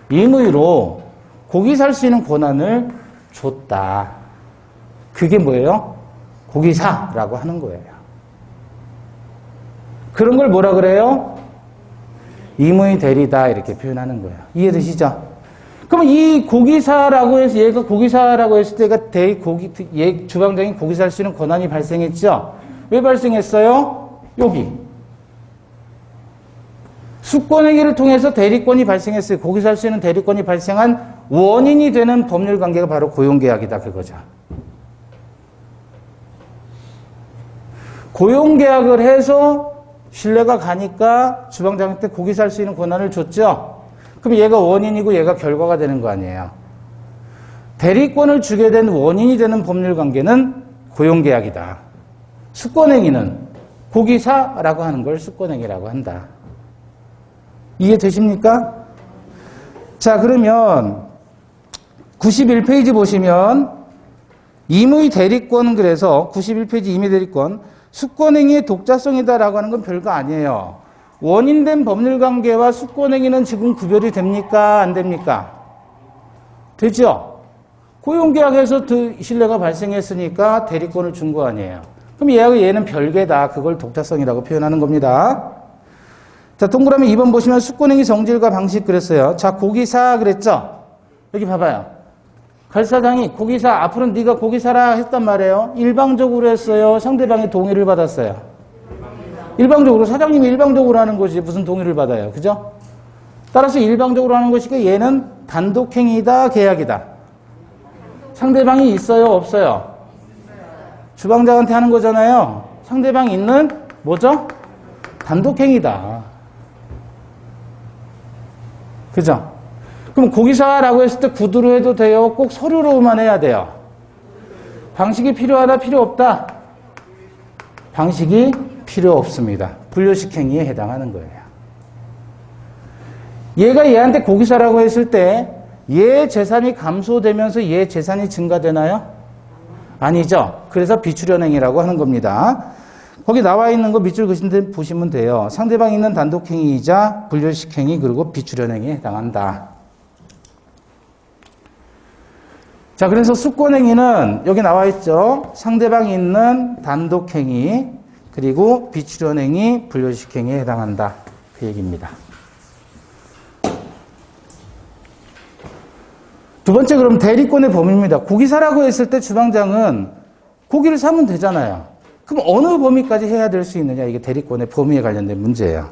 임의로 고기 살 수 있는 권한을 줬다. 그게 뭐예요? 고기사라고 하는 거예요. 그런 걸 뭐라 그래요? 임의 대리다 이렇게 표현하는 거예요. 이해되시죠? 그러면 이 고기사라고 해서 얘가 고기사라고 했을 때가 얘 주방장이 고기 살 수 있는 권한이 발생했죠? 왜 발생했어요? 여기. 수권행위를 통해서 대리권이 발생했어요. 고기 살 수 있는 대리권이 발생한 원인이 되는 법률관계가 바로 고용계약이다 그거죠. 고용계약을 해서 신뢰가 가니까 주방장한테 고기 살 수 있는 권한을 줬죠. 그럼 얘가 원인이고 얘가 결과가 되는 거 아니에요. 대리권을 주게 된 원인이 되는 법률관계는 고용계약이다. 수권행위는 고기사라고 하는 걸 수권행위라고 한다. 이해되십니까? 자, 그러면 91페이지 보시면 임의 대리권 그래서 91페이지 임의 대리권 수권행위의 독자성이다라고 하는 건 별거 아니에요. 원인된 법률관계와 수권행위는 지금 구별이 됩니까? 안 됩니까? 되죠? 고용계약에서 신뢰가 발생했으니까 대리권을 준 거 아니에요. 그럼 얘는 별개다. 그걸 독자성이라고 표현하는 겁니다. 자, 동그라미 2번 보시면 수권행위 성질과 방식 그랬어요. 자, 고기사 그랬죠? 여기 봐봐요. 갈사장이 고기사, 앞으로는 네가 고기사라 했단 말이에요. 일방적으로 했어요. 상대방의 동의를 받았어요. 일방적으로, 사장님이 일방적으로 하는 거지 무슨 동의를 받아요. 그죠? 따라서 일방적으로 하는 것이니까 얘는 단독행위다, 계약이다. 상대방이 있어요, 없어요? 주방장한테 하는 거잖아요. 상대방이 있는 뭐죠? 단독행위다. 그죠? 그럼 고기사라고 했을 때 구두로 해도 돼요? 꼭 서류로만 해야 돼요? 방식이 필요하다, 필요 없다? 방식이 필요 없습니다. 불효식 행위에 해당하는 거예요. 얘가 얘한테 고기 사라고 했을 때 얘 재산이 감소되면서 얘 재산이 증가되나요? 아니죠. 그래서 비출현행위라고 하는 겁니다. 거기 나와 있는 거 밑줄 그신 데 보시면 돼요. 상대방이 있는 단독행위이자 불효식 행위 그리고 비출현행위에 해당한다. 자, 그래서 수권행위는 여기 나와 있죠. 상대방이 있는 단독행위 그리고 비출현행위, 불효식 행위에 해당한다. 그 얘기입니다. 두 번째, 그럼 대리권의 범위입니다. 고기 사라고 했을 때 주방장은 고기를 사면 되잖아요. 그럼 어느 범위까지 해야 될 수 있느냐? 이게 대리권의 범위에 관련된 문제예요.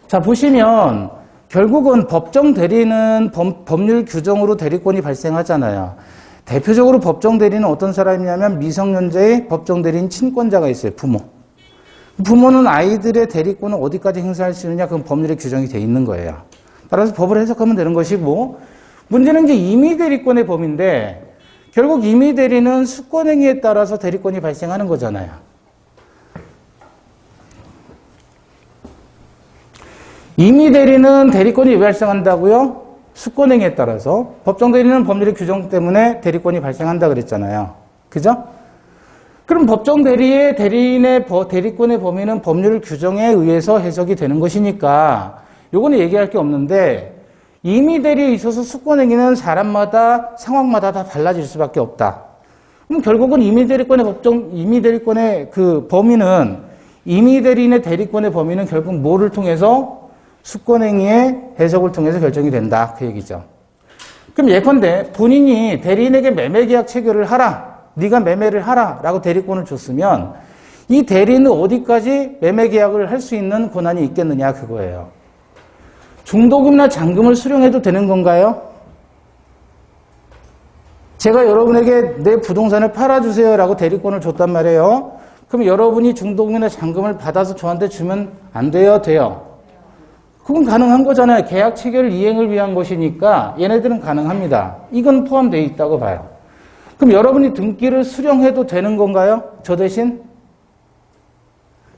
자, 보시면 결국은 법정 대리는 법률 규정으로 대리권이 발생하잖아요. 대표적으로 법정 대리는 어떤 사람이냐면 미성년자의 법정 대리인 친권자가 있어요. 부모. 부모는 아이들의 대리권을 어디까지 행사할 수 있느냐? 그건 법률에 규정이 돼 있는 거예요. 따라서 법을 해석하면 되는 것이고, 문제는 이제 임의 대리권의 범위인데 결국 임의 대리는 수권행위에 따라서 대리권이 발생하는 거잖아요. 임의 대리는 대리권이 왜 발생한다고요? 수권행위에 따라서. 법정 대리는 법률의 규정 때문에 대리권이 발생한다 그랬잖아요. 그죠? 그럼 법정 대리의 대리인의 대리권의 범위는 법률 규정에 의해서 해석이 되는 것이니까 요거는 얘기할 게 없는데, 임의 대리에 있어서 수권행위는 사람마다 상황마다 다 달라질 수밖에 없다. 그럼 결국은 임의 대리권의 그 범위는, 임의 대리인의 대리권의 범위는 결국 뭐를 통해서? 수권행위의 해석을 통해서 결정이 된다. 그 얘기죠. 그럼 예컨대 본인이 대리인에게 매매계약 체결을 하라, 네가 매매를 하라 라고 대리권을 줬으면 이 대리인은 어디까지 매매계약을 할 수 있는 권한이 있겠느냐 그거예요. 중도금이나 잔금을 수령해도 되는 건가요? 제가 여러분에게 내 부동산을 팔아주세요 라고 대리권을 줬단 말이에요. 그럼 여러분이 중도금이나 잔금을 받아서 저한테 주면 안 돼요? 돼요? 그건 가능한 거잖아요. 계약 체결 이행을 위한 것이니까 얘네들은 가능합니다. 이건 포함되어 있다고 봐요. 그럼 여러분이 등기를 수령해도 되는 건가요? 저 대신?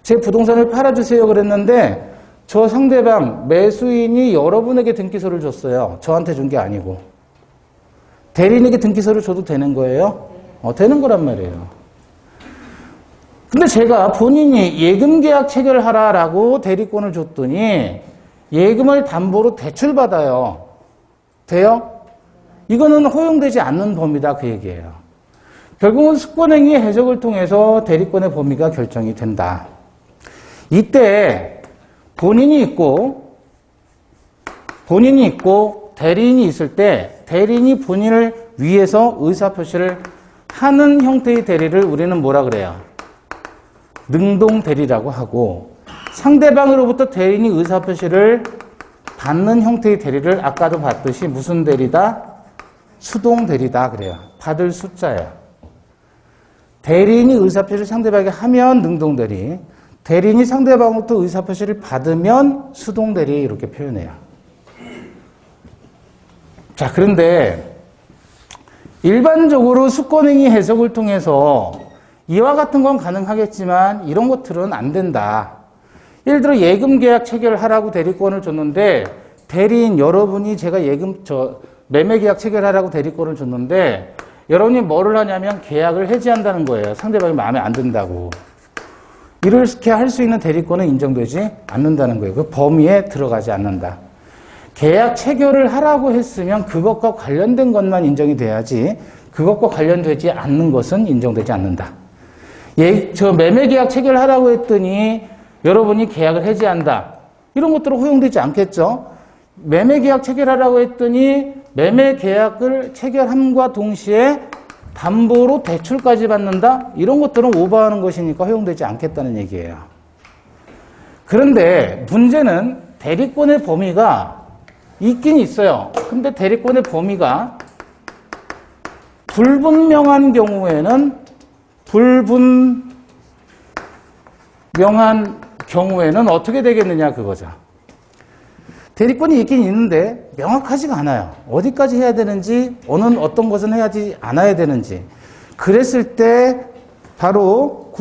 제 부동산을 팔아주세요 그랬는데 저 상대방 매수인이 여러분에게 등기소를 줬어요. 저한테 준 게 아니고. 대리인에게 등기소를 줘도 되는 거예요? 되는 거란 말이에요. 근데 제가 본인이 예금계약 체결하라라고 대리권을 줬더니 예금을 담보로 대출받아요. 돼요? 이거는 허용되지 않는 범위다 그 얘기예요. 결국은 수권행위의 해석을 통해서 대리권의 범위가 결정이 된다. 이때 본인이 있고 대리인이 있을 때 대리인이 본인을 위해서 의사표시를 하는 형태의 대리를 우리는 뭐라 그래요? 능동대리라고 하고, 상대방으로부터 대리인이 의사표시를 받는 형태의 대리를 아까도 봤듯이 무슨 대리다? 수동대리다 그래요. 받을 숫자예요. 대리인이 의사표시를 상대방에게 하면 능동대리, 대리인이 상대방으로부터 의사표시를 받으면 수동대리 이렇게 표현해요. 자, 그런데 일반적으로 수권행위 해석을 통해서 이와 같은 건 가능하겠지만 이런 것들은 안 된다. 예를 들어 예금계약 체결하라고 대리권을 줬는데 대리인 여러분이 제가 매매계약 체결하라고 대리권을 줬는데 여러분이 뭐를 하냐면 계약을 해지한다는 거예요. 상대방이 마음에 안 든다고. 이렇게 할 수 있는 대리권은 인정되지 않는다는 거예요. 그 범위에 들어가지 않는다. 계약 체결을 하라고 했으면 그것과 관련된 것만 인정이 돼야지 그것과 관련되지 않는 것은 인정되지 않는다. 저 매매계약 체결하라고 했더니 여러분이 계약을 해지한다. 이런 것들은 허용되지 않겠죠. 매매계약 체결하라고 했더니 매매계약을 체결함과 동시에 담보로 대출까지 받는다? 이런 것들은 오버하는 것이니까 허용되지 않겠다는 얘기예요. 그런데 문제는 대리권의 범위가 있긴 있어요. 근데 대리권의 범위가 불분명한 경우에는 어떻게 되겠느냐 그거죠. 대리권이 있긴 있는데 명확하지가 않아요. 어디까지 해야 되는지, 어떤 것은 해야지 않아야 되는지. 그랬을 때 바로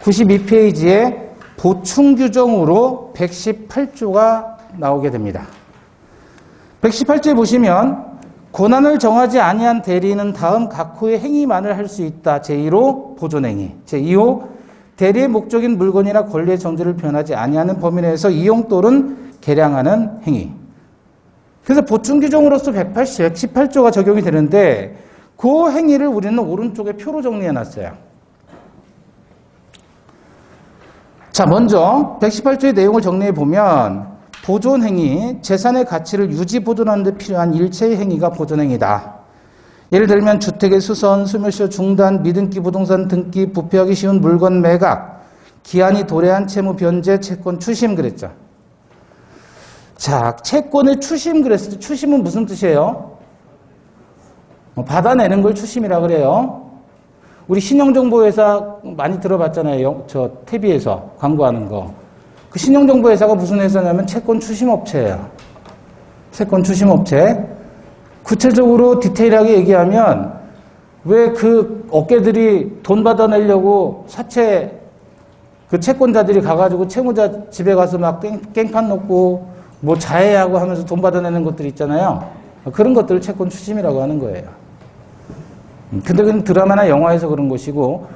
92페이지에 보충 규정으로 118조가 나오게 됩니다. 118조에 보시면 권한을 정하지 아니한 대리인은 다음 각 호의 행위만을 할 수 있다. 제1호 보존행위. 제2호 대리의 목적인 물건이나 권리의 정지를 표현하지 아니하는 범위 내에서 이용 또는 개량하는 행위. 그래서 보충 규정으로서 118조가 적용이 되는데 그 행위를 우리는 오른쪽에 표로 정리해 놨어요. 자, 먼저 118조의 내용을 정리해 보면 보존행위, 재산의 가치를 유지 보존하는 데 필요한 일체의 행위가 보존행위다. 예를 들면 주택의 수선, 소멸시효 중단, 미등기 부동산 등기, 부패하기 쉬운 물건 매각, 기한이 도래한 채무 변제, 채권 추심 그랬죠. 자, 채권의 추심 그랬을 때 추심은 무슨 뜻이에요? 받아내는 걸 추심이라 그래요. 우리 신용정보회사 많이 들어봤잖아요. 저 TV에서 광고하는 거. 그 신용정보회사가 무슨 회사냐면 채권 추심업체예요. 채권 추심업체. 구체적으로 디테일하게 얘기하면 왜 그 업계들이 돈 받아내려고 사채 그 채권자들이 가가지고 채무자 집에 가서 막 깽판 놓고 뭐 자해하고 하면서 돈 받아내는 것들 있잖아요. 그런 것들을 채권 추심이라고 하는 거예요. 근데 그건 드라마나 영화에서 그런 것이고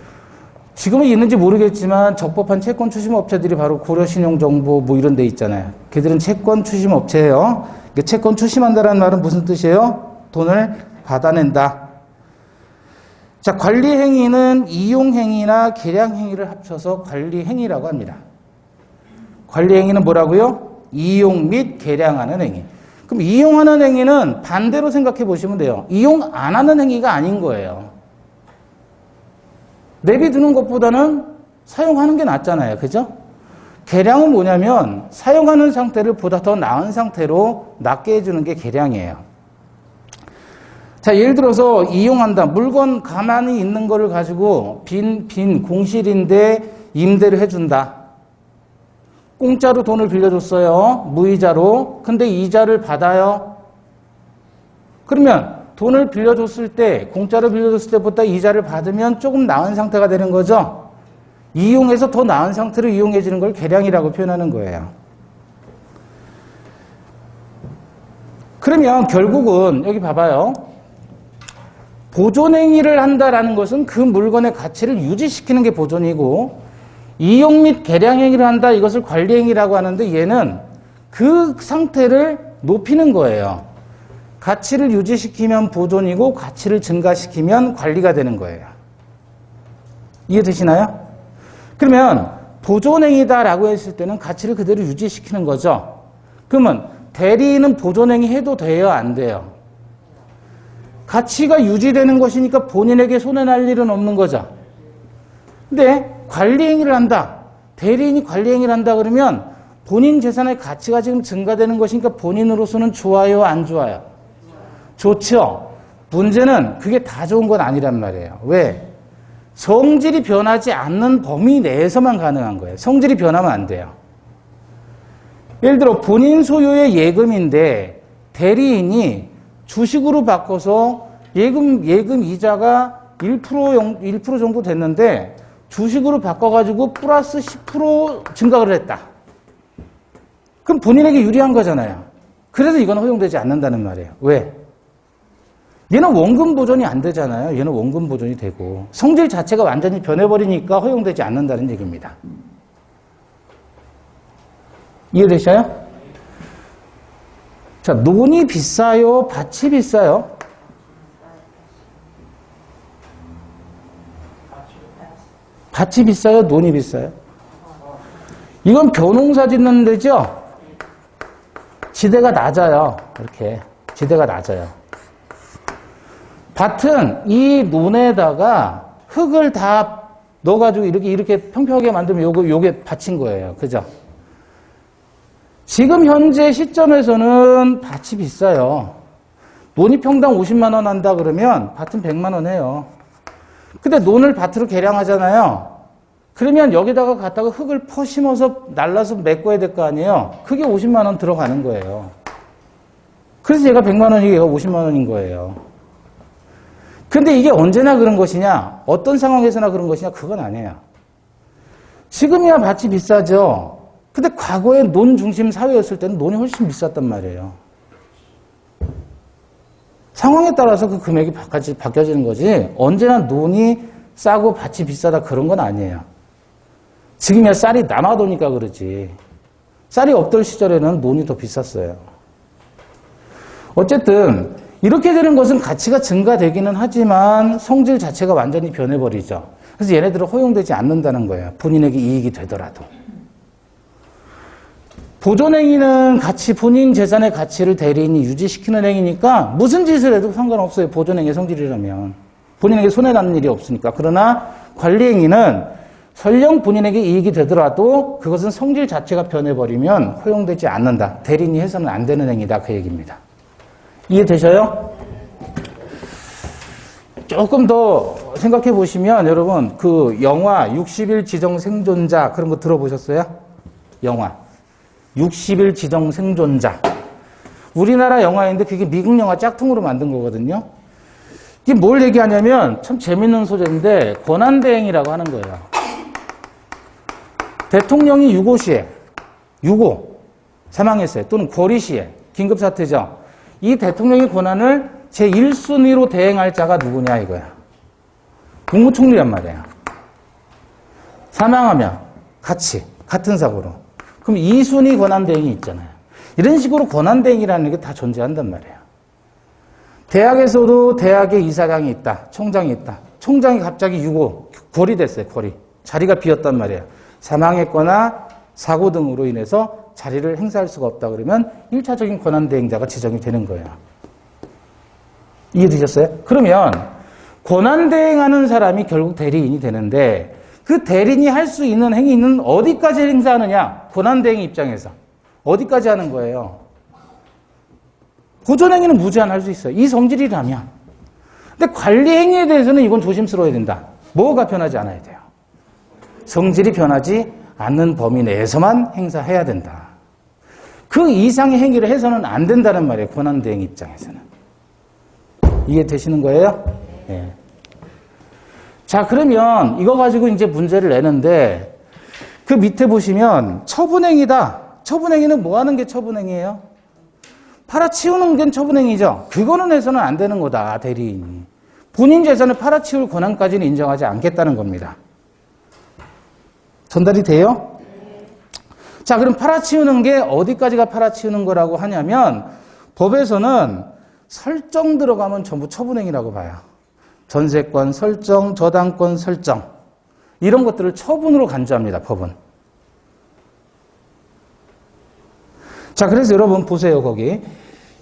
지금은 있는지 모르겠지만 적법한 채권 추심 업체들이 바로 고려신용정보 뭐 이런 데 있잖아요. 걔들은 채권 추심 업체예요. 채권 추심한다는 말은 무슨 뜻이에요? 돈을 받아낸다. 자, 관리행위는 이용행위나 개량행위를 합쳐서 관리행위라고 합니다. 관리행위는 뭐라고요? 이용 및 개량하는 행위. 그럼 이용하는 행위는 반대로 생각해 보시면 돼요. 이용 안 하는 행위가 아닌 거예요. 내비두는 것보다는 사용하는 게 낫잖아요. 그죠? 개량은 뭐냐면 사용하는 상태를 보다 더 나은 상태로 낫게 해주는 게 개량이에요. 자, 예를 들어서 이용한다. 물건 가만히 있는 거를 가지고 빈 공실인데 임대를 해준다. 공짜로 돈을 빌려줬어요. 무이자로. 근데 이자를 받아요. 그러면 돈을 빌려줬을 때, 공짜로 빌려줬을 때보다 이자를 받으면 조금 나은 상태가 되는 거죠. 이용해서 더 나은 상태로 이용해지는 걸 개량이라고 표현하는 거예요. 그러면 결국은 여기 봐봐요. 보존행위를 한다라는 것은 그 물건의 가치를 유지시키는 게 보존이고 이용 및 개량행위를 한다. 이것을 관리행위라고 하는데 얘는 그 상태를 높이는 거예요. 가치를 유지시키면 보존이고 가치를 증가시키면 관리가 되는 거예요. 이해되시나요? 그러면 보존행위다라고 했을 때는 가치를 그대로 유지시키는 거죠. 그러면 대리인은 보존행위 해도 돼요? 안 돼요? 가치가 유지되는 것이니까 본인에게 손해날 일은 없는 거죠. 근데 관리행위를 한다. 대리인이 관리행위를 한다 그러면 본인 재산의 가치가 지금 증가되는 것이니까 본인으로서는 좋아요? 안 좋아요? 좋죠. 문제는 그게 다 좋은 건 아니란 말이에요. 왜? 성질이 변하지 않는 범위 내에서만 가능한 거예요. 성질이 변하면 안 돼요. 예를 들어 본인 소유의 예금인데 대리인이 주식으로 바꿔서 예금 이자가 1% 정도 됐는데 주식으로 바꿔가지고 플러스 10% 증가를 했다. 그럼 본인에게 유리한 거잖아요. 그래서 이건 허용되지 않는다는 말이에요. 왜? 얘는 원금 보존이 안 되잖아요. 얘는 원금 보존이 되고 성질 자체가 완전히 변해버리니까 허용되지 않는다는 얘기입니다. 이해되셔요? 자, 논이 비싸요? 밭이 비싸요? 밭이 비싸요? 논이 비싸요? 이건 벼농사 짓는 데죠? 지대가 낮아요. 이렇게. 지대가 낮아요. 밭은 이 논에다가 흙을 다 넣어가지고 이렇게 평평하게 만들면 요게 밭인 거예요. 그죠? 지금 현재 시점에서는 밭이 비싸요. 논이 평당 50만 원 한다 그러면 밭은 100만 원 해요. 근데 논을 밭으로 개량하잖아요. 그러면 여기다가 갖다가 흙을 퍼심어서 날라서 메꿔야 될 거 아니에요. 그게 50만 원 들어가는 거예요. 그래서 얘가 100만 원이고 얘가 50만 원인 거예요. 근데 이게 언제나 그런 것이냐, 어떤 상황에서나 그런 것이냐, 그건 아니에요. 지금이야 밭이 비싸죠. 근데 과거에 논 중심 사회였을 때는 논이 훨씬 비쌌단 말이에요. 상황에 따라서 그 금액이 바뀌어지는 거지, 언제나 논이 싸고 밭이 비싸다 그런 건 아니에요. 지금이야 쌀이 남아도니까 그러지. 쌀이 없던 시절에는 논이 더 비쌌어요. 어쨌든 이렇게 되는 것은 가치가 증가되기는 하지만 성질 자체가 완전히 변해버리죠. 그래서 얘네들은 허용되지 않는다는 거예요. 본인에게 이익이 되더라도. 보존행위는 본인 재산의 가치를 대리인이 유지시키는 행위니까 무슨 짓을 해도 상관없어요. 보존행위의 성질이라면. 본인에게 손해나는 일이 없으니까. 그러나 관리행위는 설령 본인에게 이익이 되더라도 그것은 성질 자체가 변해버리면 허용되지 않는다. 대리인이 해서는 안 되는 행위다. 그 얘기입니다. 이해되셔요? 조금 더 생각해 보시면 여러분 그 영화 60일 지정 생존자 그런 거 들어보셨어요? 영화 60일 지정 생존자. 우리나라 영화인데 그게 미국 영화 짝퉁으로 만든 거거든요. 이게 뭘 얘기하냐면 참 재밌는 소재인데 권한대행이라고 하는 거예요. 대통령이 유고 시에 사망했어요. 또는 고리 시에 긴급사태죠. 이 대통령의 권한을 제1순위로 대행할 자가 누구냐 이거야. 국무총리란 말이야. 사망하면 같은 사고로. 그럼 2순위 권한대행이 있잖아요. 이런 식으로 권한대행이라는 게 다 존재한단 말이에요. 대학에서도 대학에 이사장이 있다. 총장이 있다. 총장이 갑자기 고리 됐어요. 고리. 자리가 비었단 말이에요. 사망했거나 사고 등으로 인해서 자리를 행사할 수가 없다 그러면 1차적인 권한대행자가 지정이 되는 거예요. 이해되셨어요? 그러면 권한대행하는 사람이 결국 대리인이 되는데 그 대리인이 할 수 있는 행위는 어디까지 행사하느냐? 권한대행 입장에서. 어디까지 하는 거예요? 보존행위는 무제한 할 수 있어요. 이 성질이라면. 근데 관리행위에 대해서는 이건 조심스러워야 된다. 뭐가 변하지 않아야 돼요? 성질이 변하지 않는 범위 내에서만 행사해야 된다. 그 이상의 행위를 해서는 안 된다는 말이에요. 권한대행 입장에서는. 이해되시는 거예요? 네. 자, 그러면 이거 가지고 이제 문제를 내는데 그 밑에 보시면 처분행위다. 처분행위는 뭐 하는 게 처분행위예요? 팔아치우는 게 처분행위죠. 그거는 해서는 안 되는 거다, 대리인이. 본인 재산을 팔아치울 권한까지는 인정하지 않겠다는 겁니다. 전달이 돼요? 자, 그럼 팔아치우는 게 어디까지가 팔아치우는 거라고 하냐면 법에서는 설정 들어가면 전부 처분행위라고 봐요. 전세권 설정, 저당권 설정 이런 것들을 처분으로 간주합니다. 법은. 자, 그래서 여러분 보세요. 거기.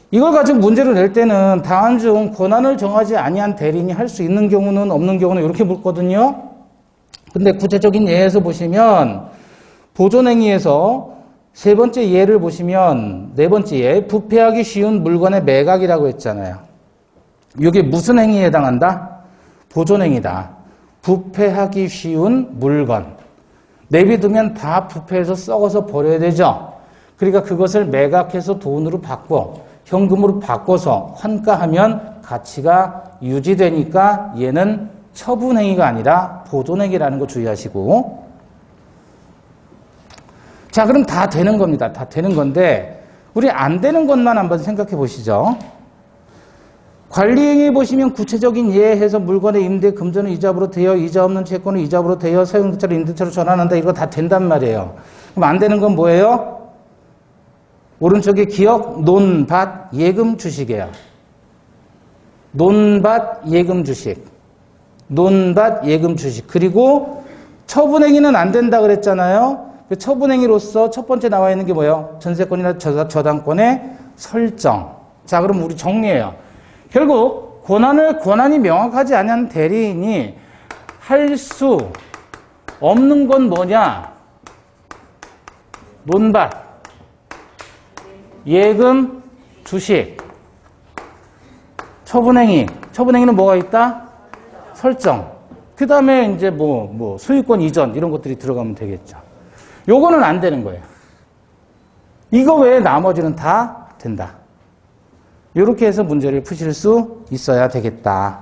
이걸 가지고 문제를 낼 때는 다음 중 권한을 정하지 아니한 대리인이 할 수 있는 경우는 없는 경우는 이렇게 묻거든요. 근데 구체적인 예에서 보시면 보존행위에서 세 번째 예를 보시면 네 번째 예, 부패하기 쉬운 물건의 매각이라고 했잖아요. 이게 무슨 행위에 해당한다? 보존행위다. 부패하기 쉬운 물건. 내비두면 다 부패해서 썩어서 버려야 되죠. 그러니까 그것을 매각해서 돈으로 바꿔 현금으로 바꿔서 환가하면 가치가 유지되니까 얘는 처분행위가 아니라 보존행위라는 거 주의하시고. 자, 그럼 다 되는 겁니다. 다 되는 건데 우리 안 되는 것만 한번 생각해 보시죠. 관리행위 보시면 구체적인 예해서 물건의 임대 금전은 이자부로 되어 이자 없는 채권은 이자부로 되어 사용대차로 임대차로 전환한다. 이거 다 된단 말이에요. 그럼 안 되는 건 뭐예요? 오른쪽에 기억, 논, 밭, 예금, 주식이에요. 논, 밭, 예금, 주식. 논, 밭, 예금, 주식. 그리고 처분행위는 안 된다 그랬잖아요. 그 처분행위로서 첫 번째 나와 있는 게 뭐예요? 전세권이나 저당권의 설정. 자, 그럼 우리 정리해요. 결국 권한이 명확하지 않은 대리인이 할 수 없는 건 뭐냐? 논밭, 예금, 주식, 처분행위. 처분행위는 뭐가 있다? 설정. 그 다음에 이제 소유권 이전 이런 것들이 들어가면 되겠죠. 요거는 안 되는 거예요. 이거 외에 나머지는 다 된다. 이렇게 해서 문제를 푸실 수 있어야 되겠다.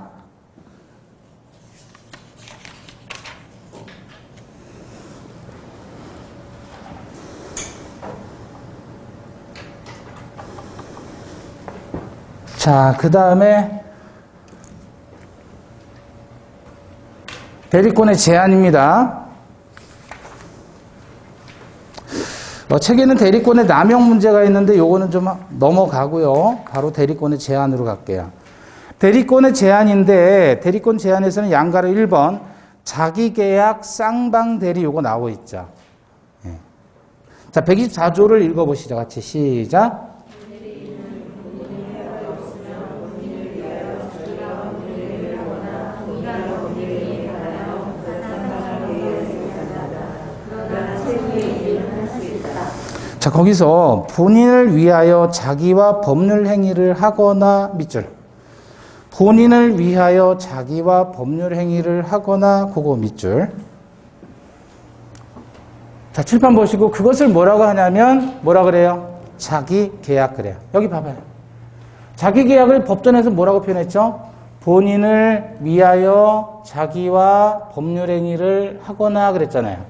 자, 그 다음에 대리권의 제한입니다. 책에는 대리권의 남용 문제가 있는데 요거는 좀 넘어가고요. 바로 대리권의 제한으로 갈게요. 대리권의 제한인데 대리권 제한에서는 양가로 1번 자기계약 쌍방대리 요거 나오고 있죠. 자, 124조를 읽어보시죠. 같이 시작. 자, 거기서 본인을 위하여 자기와 법률 행위를 하거나 밑줄. 본인을 위하여 자기와 법률 행위를 하거나 그거 밑줄. 자, 칠판 보시고 그것을 뭐라고 하냐면 뭐라 그래요? 자기 계약 그래요. 여기 봐봐요. 자기 계약을 법전에서 뭐라고 표현했죠? 본인을 위하여 자기와 법률 행위를 하거나 그랬잖아요.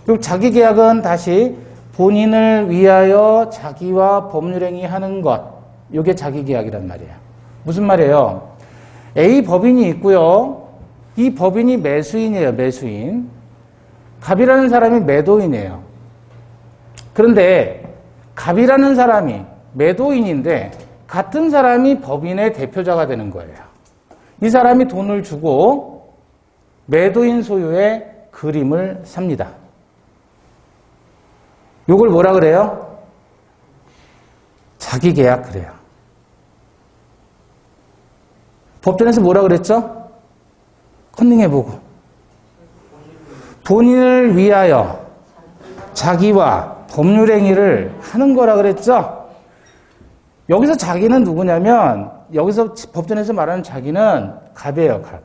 그리고 자기 계약은 다시 본인을 위하여 자기와 법률행위 하는 것. 이게 자기계약이란 말이에요. 무슨 말이에요? A 법인이 있고요. 이 법인이 매수인이에요. 매수인. 갑이라는 사람이 매도인이에요. 그런데 갑이라는 사람이 매도인인데 같은 사람이 법인의 대표자가 되는 거예요. 이 사람이 돈을 주고 매도인 소유의 그림을 삽니다. 요걸 뭐라 그래요? 자기계약 그래요. 법전에서 뭐라 그랬죠? 컨닝해보고. 본인을 위하여 자기와 법률행위를 하는 거라 그랬죠? 여기서 자기는 누구냐면 여기서 법전에서 말하는 자기는 갑이에요. 갑.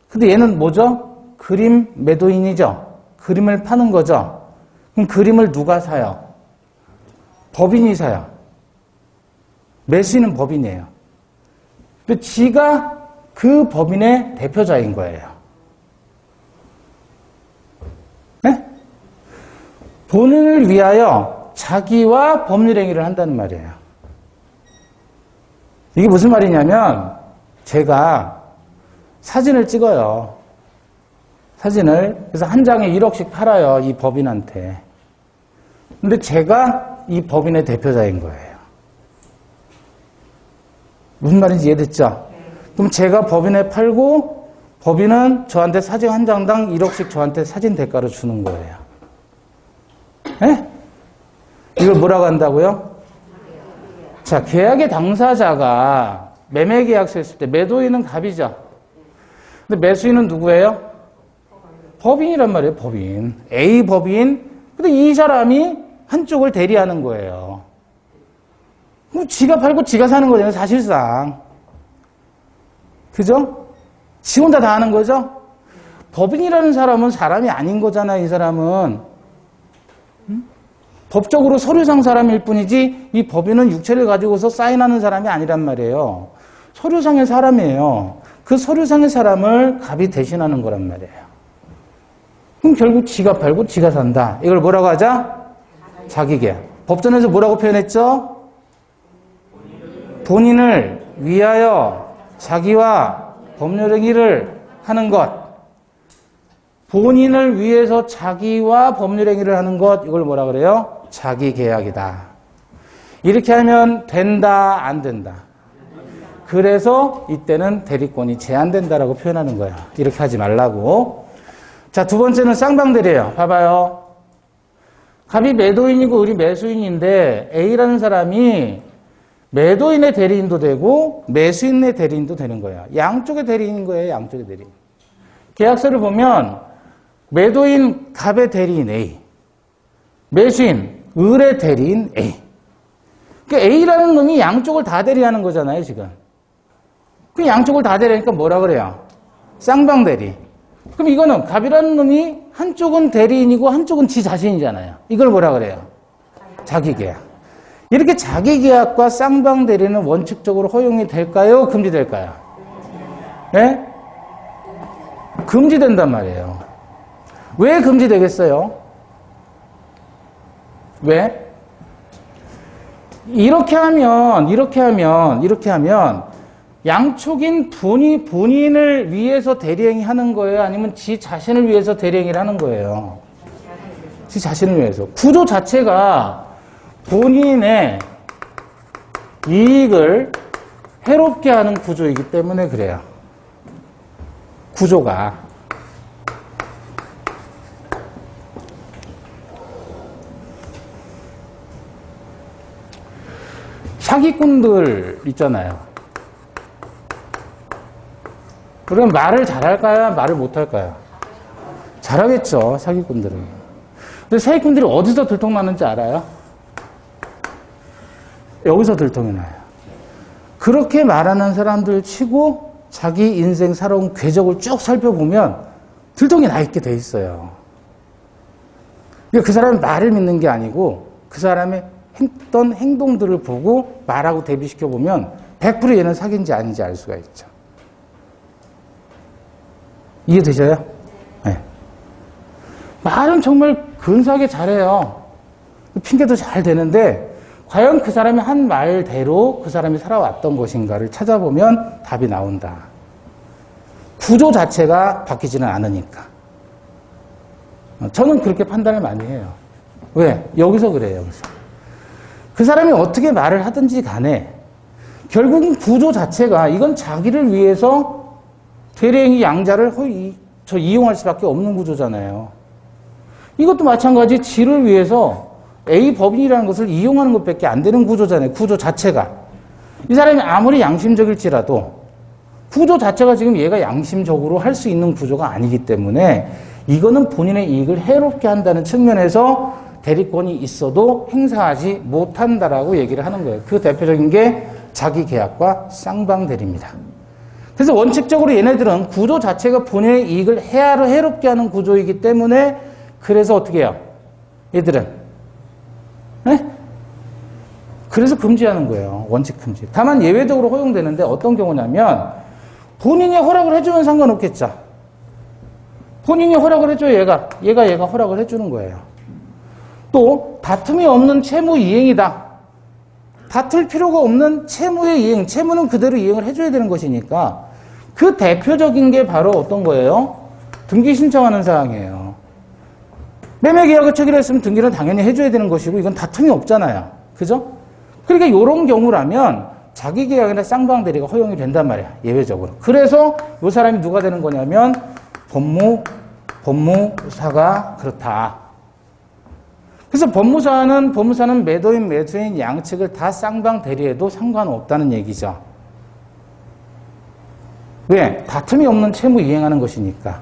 근데 얘는 뭐죠? 그림 매도인이죠? 그림을 파는 거죠? 그럼 그림을 누가 사요? 법인이 사요. 매수인은 법인이에요. 근데 지가 그 법인의 대표자인 거예요. 네? 본인을 위하여 자기와 법률행위를 한다는 말이에요. 이게 무슨 말이냐면 제가 사진을 찍어요. 사진을. 그래서 한 장에 1억씩 팔아요. 이 법인한테. 근데 제가 이 법인의 대표자인 거예요. 무슨 말인지 이해됐죠? 그럼 제가 법인에 팔고 법인은 저한테 사진 한 장당 1억씩 저한테 사진 대가로 주는 거예요. 네? 이걸 뭐라고 한다고요? 자, 계약의 당사자가 매매 계약서 했을 때 매도인은 갑이죠. 근데 매수인은 누구예요? 법인이란 말이에요. 법인. A 법인. 근데 이 사람이 한쪽을 대리하는 거예요. 그럼 지가 팔고 지가 사는 거잖아요. 사실상. 그죠? 지 혼자 다 하는 거죠? 법인이라는 사람은 사람이 아닌 거잖아요. 이 사람은. 법적으로 서류상 사람일 뿐이지 이 법인은 육체를 가지고서 사인하는 사람이 아니란 말이에요. 서류상의 사람이에요. 그 서류상의 사람을 갑이 대신하는 거란 말이에요. 그럼 결국 지가 팔고 지가 산다. 이걸 뭐라고 하자? 자기계약. 법전에서 뭐라고 표현했죠? 본인을 위하여 자기와 법률행위를 하는 것. 본인을 위해서 자기와 법률행위를 하는 것. 이걸 뭐라 그래요? 자기계약이다. 이렇게 하면 된다, 안 된다. 그래서 이때는 대리권이 제한된다라고 표현하는 거야. 이렇게 하지 말라고. 자, 두 번째는 쌍방대리예요. 봐봐요. 갑이 매도인이고 우리 매수인인데 A라는 사람이 매도인의 대리인도 되고 매수인의 대리인도 되는 거야. 양쪽의 대리인인 거예요. 양쪽의 대리인. 계약서를 보면 매도인 갑의 대리인 A, 매수인 을의 대리인 A. 그러니까 A라는 놈이 양쪽을 다 대리하는 거잖아요. 지금. 그 양쪽을 다 대리하니까 뭐라 그래요? 쌍방대리. 그럼 이거는 갑이라는 놈이 한쪽은 대리인이고 한쪽은 지 자신이잖아요. 이걸 뭐라 그래요? 자기계약. 이렇게 자기계약과 쌍방대리는 원칙적으로 허용이 될까요? 금지될까요? 네? 금지된단 말이에요. 왜 금지되겠어요? 왜? 이렇게 하면 양촉인 본인을 위해서 대리행위 하는 거예요? 아니면 지 자신을 위해서 대리행위를 하는 거예요? 지 자신을 위해서. 구조 자체가 본인의 이익을 해롭게 하는 구조이기 때문에 그래요. 구조가. 사기꾼들 있잖아요. 그럼 말을 잘할까요? 말을 못할까요? 잘하겠죠, 사기꾼들은. 근데 사기꾼들이 어디서 들통나는지 알아요? 여기서 들통이 나요. 그렇게 말하는 사람들 치고 자기 인생 살아온 궤적을 쭉 살펴보면 들통이 나 있게 돼 있어요. 그 사람의 말을 믿는 게 아니고 그 사람의 했던 행동들을 보고 말하고 대비시켜보면 100% 얘는 사기인지 아닌지 알 수가 있죠. 이해되셔요? 네. 말은 정말 근사하게 잘해요. 핑계도 잘 되는데 과연 그 사람이 한 말대로 그 사람이 살아왔던 것인가를 찾아보면 답이 나온다. 구조 자체가 바뀌지는 않으니까. 저는 그렇게 판단을 많이 해요. 왜? 여기서 그래요. 여기서. 그 사람이 어떻게 말을 하든지 간에 결국은 구조 자체가 이건 자기를 위해서 대리행위 양자를 이용할 수밖에 없는 구조잖아요. 이것도 마찬가지 지를 위해서 A 법인이라는 것을 이용하는 것밖에 안 되는 구조잖아요. 구조 자체가. 이 사람이 아무리 양심적일지라도 구조 자체가 지금 얘가 양심적으로 할 수 있는 구조가 아니기 때문에 이거는 본인의 이익을 해롭게 한다는 측면에서 대리권이 있어도 행사하지 못한다라고 얘기를 하는 거예요. 그 대표적인 게 자기계약과 쌍방대리입니다. 그래서 원칙적으로 얘네들은 구조 자체가 본인의 이익을 해롭게 하는 구조이기 때문에 그래서 어떻게 해요? 얘들은 네? 그래서 금지하는 거예요. 원칙 금지. 다만 예외적으로 허용되는데 어떤 경우냐면 본인이 허락을 해주면 상관없겠죠. 본인이 허락을 해줘요. 얘가 허락을 해주는 거예요. 또 다툼이 없는 채무 이행이다. 다툴 필요가 없는 채무의 이행. 채무는 그대로 이행을 해줘야 되는 것이니까 그 대표적인 게 바로 어떤 거예요? 등기 신청하는 사항이에요. 매매계약을 체결했으면 등기는 당연히 해줘야 되는 것이고 이건 다툼이 없잖아요. 그죠? 그러니까 이런 경우라면 자기계약이나 쌍방대리가 허용이 된단 말이야. 예외적으로. 그래서 이 사람이 누가 되는 거냐면 법무사가 그렇다. 그래서 법무사는 매도인, 매수인 양측을 다 쌍방대리해도 상관없다는 얘기죠. 왜? 다툼이 없는 채무 이행하는 것이니까.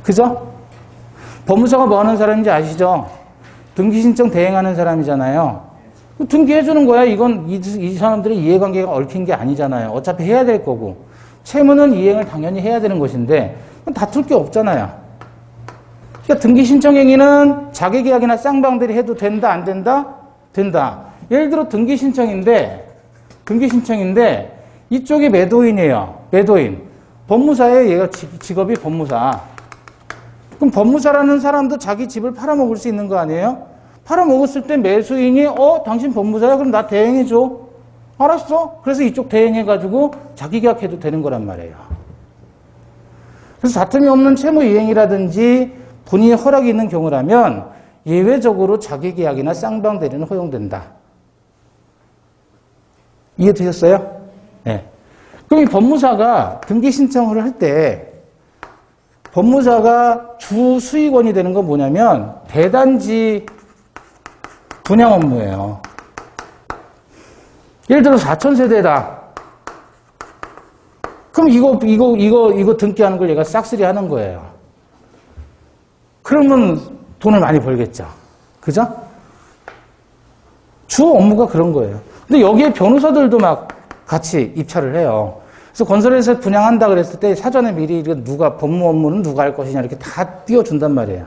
그죠? 법무사가 뭐 하는 사람인지 아시죠? 등기신청 대행하는 사람이잖아요. 등기해주는 거야. 이건 이 사람들의 이해관계가 얽힌 게 아니잖아요. 어차피 해야 될 거고. 채무는 이행을 당연히 해야 되는 것인데 다툴 게 없잖아요. 그러니까 등기신청행위는 자기계약이나 쌍방대리 해도 된다, 안 된다? 된다. 예를 들어 등기신청인데 이쪽이 매도인이에요. 매도인. 법무사에 얘가 직업이 법무사. 그럼 법무사라는 사람도 자기 집을 팔아먹을 수 있는 거 아니에요? 팔아먹었을 때 매수인이 당신 법무사야? 그럼 나 대행해줘. 알았어. 그래서 이쪽 대행해가지고 자기계약해도 되는 거란 말이에요. 그래서 다툼이 없는 채무 이행이라든지 본인이 허락이 있는 경우라면 예외적으로 자기계약이나 쌍방대리는 허용된다. 이해되셨어요? 네. 그럼 이 법무사가 등기 신청을 할 때 법무사가 주 수익원이 되는 건 뭐냐면 대단지 분양 업무예요. 예를 들어 4,000세대다. 그럼 이거 등기하는 걸 얘가 싹쓸이 하는 거예요. 그러면 돈을 많이 벌겠죠. 그죠? 주 업무가 그런 거예요. 근데 여기에 변호사들도 막 같이 입찰을 해요. 그래서 건설회사 분양한다 그랬을 때 사전에 미리 누가 법무 업무는 누가 할 것이냐 이렇게 다 띄워준단 말이에요.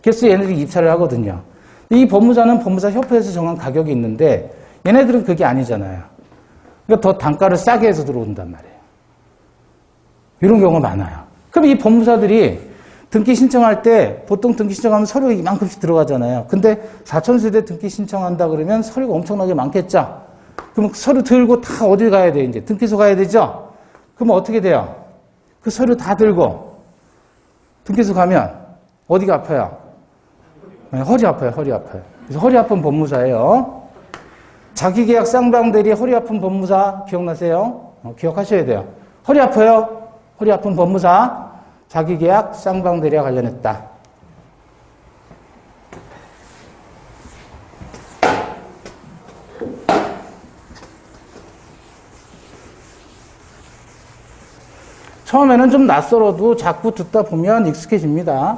그래서 얘네들이 입찰을 하거든요. 이 법무자는 법무사 협회에서 정한 가격이 있는데 얘네들은 그게 아니잖아요. 그러니까 더 단가를 싸게 해서 들어온단 말이에요. 이런 경우가 많아요. 그럼 이 법무사들이 등기 신청할 때 보통 등기 신청하면 서류가 이만큼씩 들어가잖아요. 근데 4,000세대 등기 신청한다 그러면 서류가 엄청나게 많겠죠? 그럼 서류 들고 다 어디 가야 돼? 이제 등기소 가야 되죠? 그럼 어떻게 돼요? 그 서류 다 들고 등기소 가면 어디가 아파요? 네, 허리 아파요. 허리 아파요. 그래서 허리 아픈 법무사예요. 자기계약 쌍방대리 허리 아픈 법무사 기억나세요? 기억하셔야 돼요. 허리 아파요. 허리 아픈 법무사. 자기계약 쌍방대리와 관련했다. 처음에는 좀 낯설어도 자꾸 듣다 보면 익숙해집니다.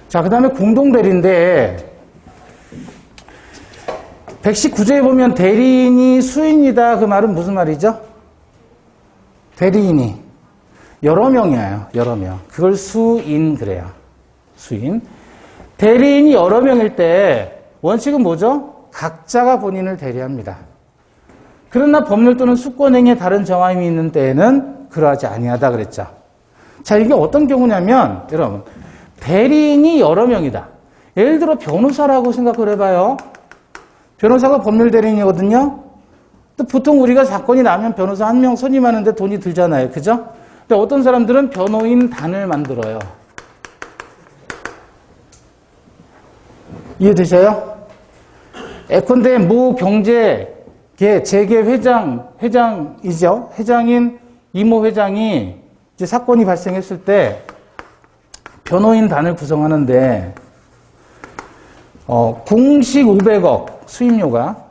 자, 그 다음에 공동대리인데 119조에 보면 대리인이 수인이다. 그 말은 무슨 말이죠? 대리인이 여러 명이에요. 여러 명. 그걸 수인 그래요. 수인. 대리인이 여러 명일 때 원칙은 뭐죠? 각자가 본인을 대리합니다. 그러나 법률 또는 수권행위에 다른 정황이 있는 때에는 그러하지 아니하다 그랬죠. 자, 이게 어떤 경우냐면 여러분 대리인이 여러 명이다. 예를 들어 변호사라고 생각을 해봐요. 변호사가 법률 대리인이거든요. 또 보통 우리가 사건이 나면 변호사 한 명 선임하는데 돈이 들잖아요. 그죠? 근데 어떤 사람들은 변호인 단을 만들어요. 이해되셔요? 예컨대 모 경제계 재계 회장이죠. 회장인 이모 회장이 이제 사건이 발생했을 때 변호인 단을 구성하는데 공식 500억 수임료가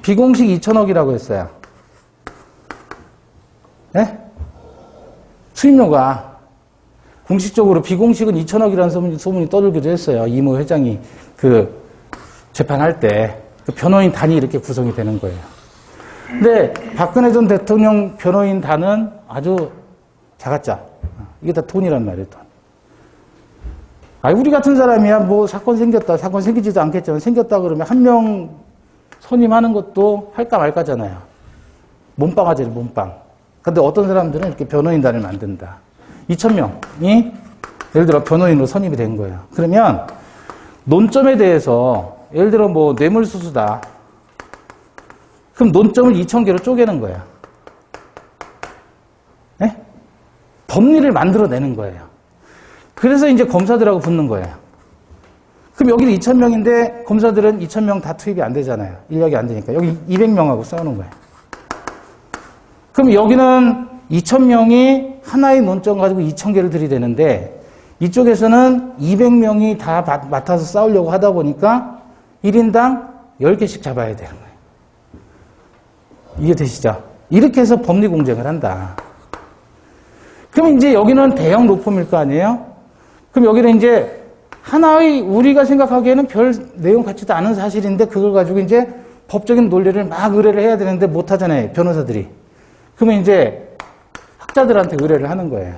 비공식 2천억이라고 했어요. 네? 수임료가 공식적으로 비공식은 2천억이라는 소문이 떠들기도 했어요. 이모 회장이 그 재판할 때 그 변호인 단이 이렇게 구성이 되는 거예요. 근데 박근혜 전 대통령 변호인 단은 아주 작았죠. 이게 다 돈이란 말이에요. 돈. 우리 같은 사람이야 뭐 사건 생겼다. 사건 생기지도 않겠지만 생겼다 그러면 한 명 선임하는 것도 할까 말까잖아요. 몸빵 하잖아요. 몸빵. 근데 어떤 사람들은 이렇게 변호인단을 만든다. 2,000명이 예를 들어 변호인으로 선임이 된 거예요. 그러면 논점에 대해서 예를 들어 뭐 뇌물수수다. 그럼 논점을 2,000개로 쪼개는 거예요. 네? 법리를 만들어내는 거예요. 그래서 이제 검사들하고 붙는 거예요. 그럼 여기는 2,000명인데 검사들은 2,000명 다 투입이 안 되잖아요. 인력이 안 되니까. 여기 200명하고 싸우는 거예요. 그럼 여기는 2,000명이 하나의 논점 가지고 2,000개를 들이대는데 이쪽에서는 200명이 다 맡아서 싸우려고 하다 보니까 1인당 10개씩 잡아야 되는 거예요. 이해되시죠? 이렇게 해서 법리 공쟁을 한다. 그럼 이제 여기는 대형 로펌일 거 아니에요? 그럼 여기는 이제 하나의 우리가 생각하기에는 별 내용 같지도 않은 사실인데 그걸 가지고 이제 법적인 논리를 막 의뢰를 해야 되는데 못 하잖아요. 변호사들이. 그러면 이제 학자들한테 의뢰를 하는 거예요.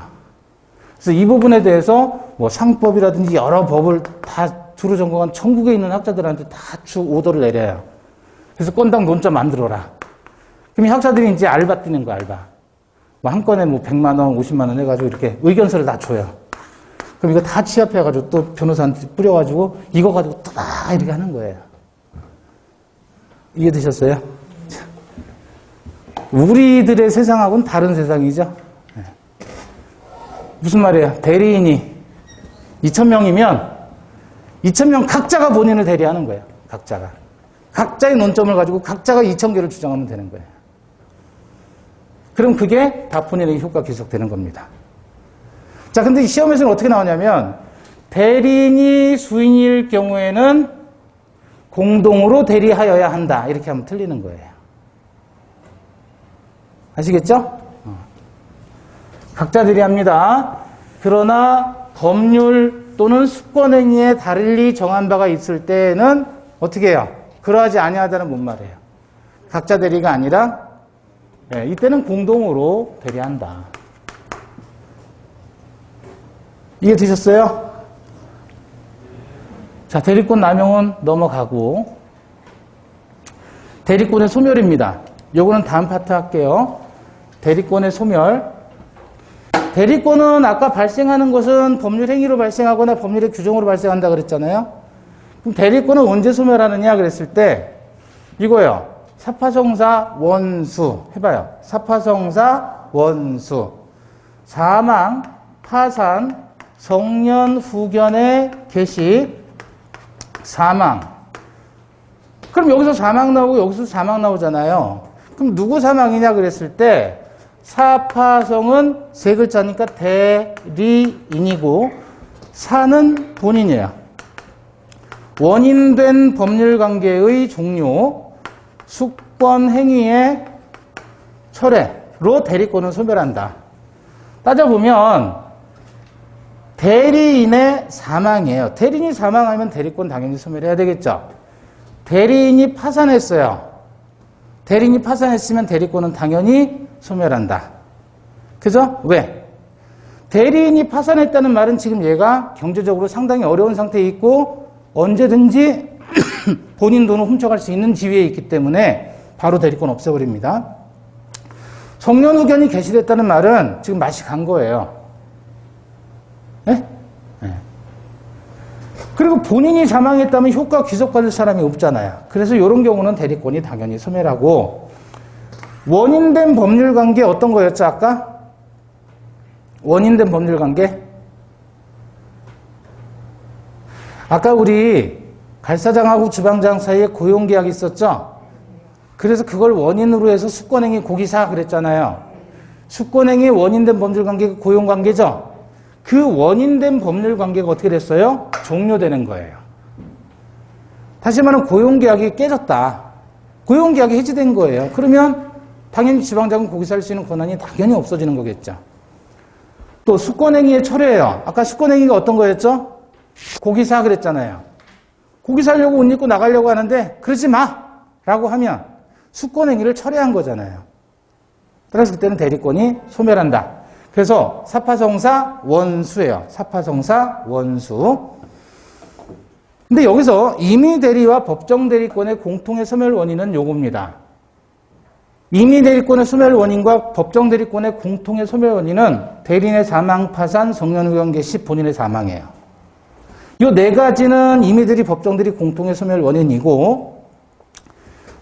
그래서 이 부분에 대해서 뭐 상법이라든지 여러 법을 다 두루 전공한 천국에 있는 학자들한테 다 오더를 내려요. 그래서 건당 논점 만들어라. 그럼 학자들이 이제 알바 뛰는 거 알바. 뭐 한 건에 뭐 100만 원, 50만 원 해가지고 이렇게 의견서를 다 줘요. 그럼 이거 다 취합해가지고 또 변호사한테 뿌려가지고 이거 가지고 또 이렇게 하는 거예요. 이해되셨어요? 우리들의 세상하고는 다른 세상이죠. 네. 무슨 말이에요? 대리인이 2,000명이면 2,000명 각자가 본인을 대리하는 거예요. 각자가. 각자의 논점을 가지고 각자가 2,000개를 주장하면 되는 거예요. 그럼 그게 다 본인에게 효과 귀속되는 겁니다. 자, 근데 시험에서는 어떻게 나오냐면 대리인이 수인일 경우에는 공동으로 대리하여야 한다. 이렇게 하면 틀리는 거예요. 아시겠죠? 각자 대리합니다. 그러나 법률 또는 수권행위에 달리 정한 바가 있을 때는 어떻게 해요? 그러하지 아니하다는 뭔 말이에요? 각자 대리가 아니라 이때는 공동으로 대리한다. 이해되셨어요? 자, 대리권 남용은 넘어가고, 대리권의 소멸입니다. 요거는 다음 파트 할게요. 대리권의 소멸. 대리권은 아까 발생하는 것은 법률 행위로 발생하거나 법률의 규정으로 발생한다 그랬잖아요. 그럼 대리권은 언제 소멸하느냐 그랬을 때 이거요. 사파성사 원수 해봐요. 사파성사 원수. 사망, 파산, 성년, 후견의 개시, 사망. 그럼 여기서 사망 나오고 여기서 사망 나오잖아요. 그럼 누구 사망이냐 그랬을 때 사파성은 세 글자니까 대리인이고 사는 본인이에요. 원인된 법률관계의 종료, 숙권 행위의 철회로 대리권을 소멸한다. 따져보면 대리인의 사망이에요. 대리인이 사망하면 대리권 당연히 소멸해야 되겠죠. 대리인이 파산했어요. 대리인이 파산했으면 대리권은 당연히 소멸한다. 그죠? 왜? 대리인이 파산했다는 말은 지금 얘가 경제적으로 상당히 어려운 상태에 있고 언제든지 본인 돈을 훔쳐갈 수 있는 지위에 있기 때문에 바로 대리권 없애버립니다. 성년 후견이 개시됐다는 말은 지금 맛이 간 거예요. 네? 네. 그리고 본인이 사망했다면 효과 귀속받을 사람이 없잖아요. 그래서 이런 경우는 대리권이 당연히 소멸하고 원인된 법률관계 어떤 거였죠 아까? 원인된 법률관계? 아까 우리 갈사장하고 주방장 사이에 고용계약이 있었죠? 그래서 그걸 원인으로 해서 숙권행위 고기사 그랬잖아요. 숙권행위 원인된 법률관계가 고용관계죠? 그 원인된 법률관계가 어떻게 됐어요? 종료되는 거예요. 다시 말하면 고용계약이 깨졌다. 고용계약이 해지된 거예요. 그러면 당연히 주방장은 고기사 할 수 있는 권한이 당연히 없어지는 거겠죠. 또 숙권행위의 철회예요. 아까 숙권행위가 어떤 거였죠? 고기사 그랬잖아요. 고기사 하려고 옷 입고 나가려고 하는데 그러지 마! 라고 하면 숙권행위를 철회한 거잖아요. 그래서 그때는 대리권이 소멸한다. 그래서 사파성사 원수예요. 사파성사 원수. 근데 여기서 임의대리와 법정대리권의 공통의 소멸 원인은 요겁니다. 임의대리권의 소멸 원인과 법정대리권의 공통의 소멸 원인은 대리인의 사망, 파산, 성년후견 개시, 본인의 사망이에요. 이 네 가지는 임의대리, 법정대리 공통의 소멸 원인이고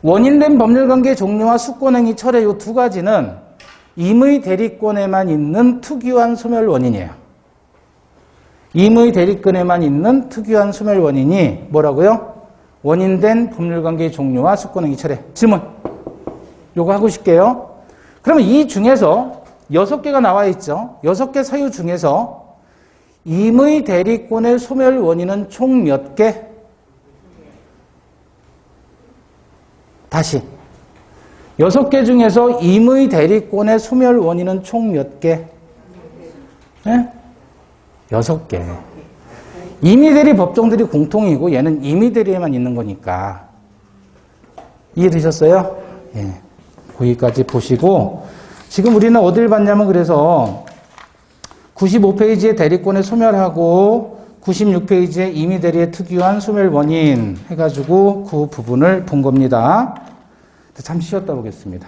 원인된 법률관계 종료와 숙권행위 철회 이 두 가지는 임의대리권에만 있는 특유한 소멸 원인이에요. 임의대리권에만 있는 특유한 소멸 원인이 뭐라고요? 원인된 법률관계 종료와 숙권행위 철회. 질문. 요거 하고 싶게요. 그러면 이 중에서 6개가 나와 있죠. 6개 사유 중에서 임의대리권의 소멸 원인은 총 몇 개? 다시. 6개 중에서 임의대리권의 소멸 원인은 총 몇 개? 네? 6개. 임의대리, 법정대리 공통이고 얘는 임의대리에만 있는 거니까. 이해되셨어요? 예. 거기까지 보시고 지금 우리는 어딜 봤냐면 그래서 95페이지에 대리권의 소멸하고 96페이지에 임의대리의 특유한 소멸 원인 해가지고 그 부분을 본 겁니다. 잠시 쉬었다 보겠습니다.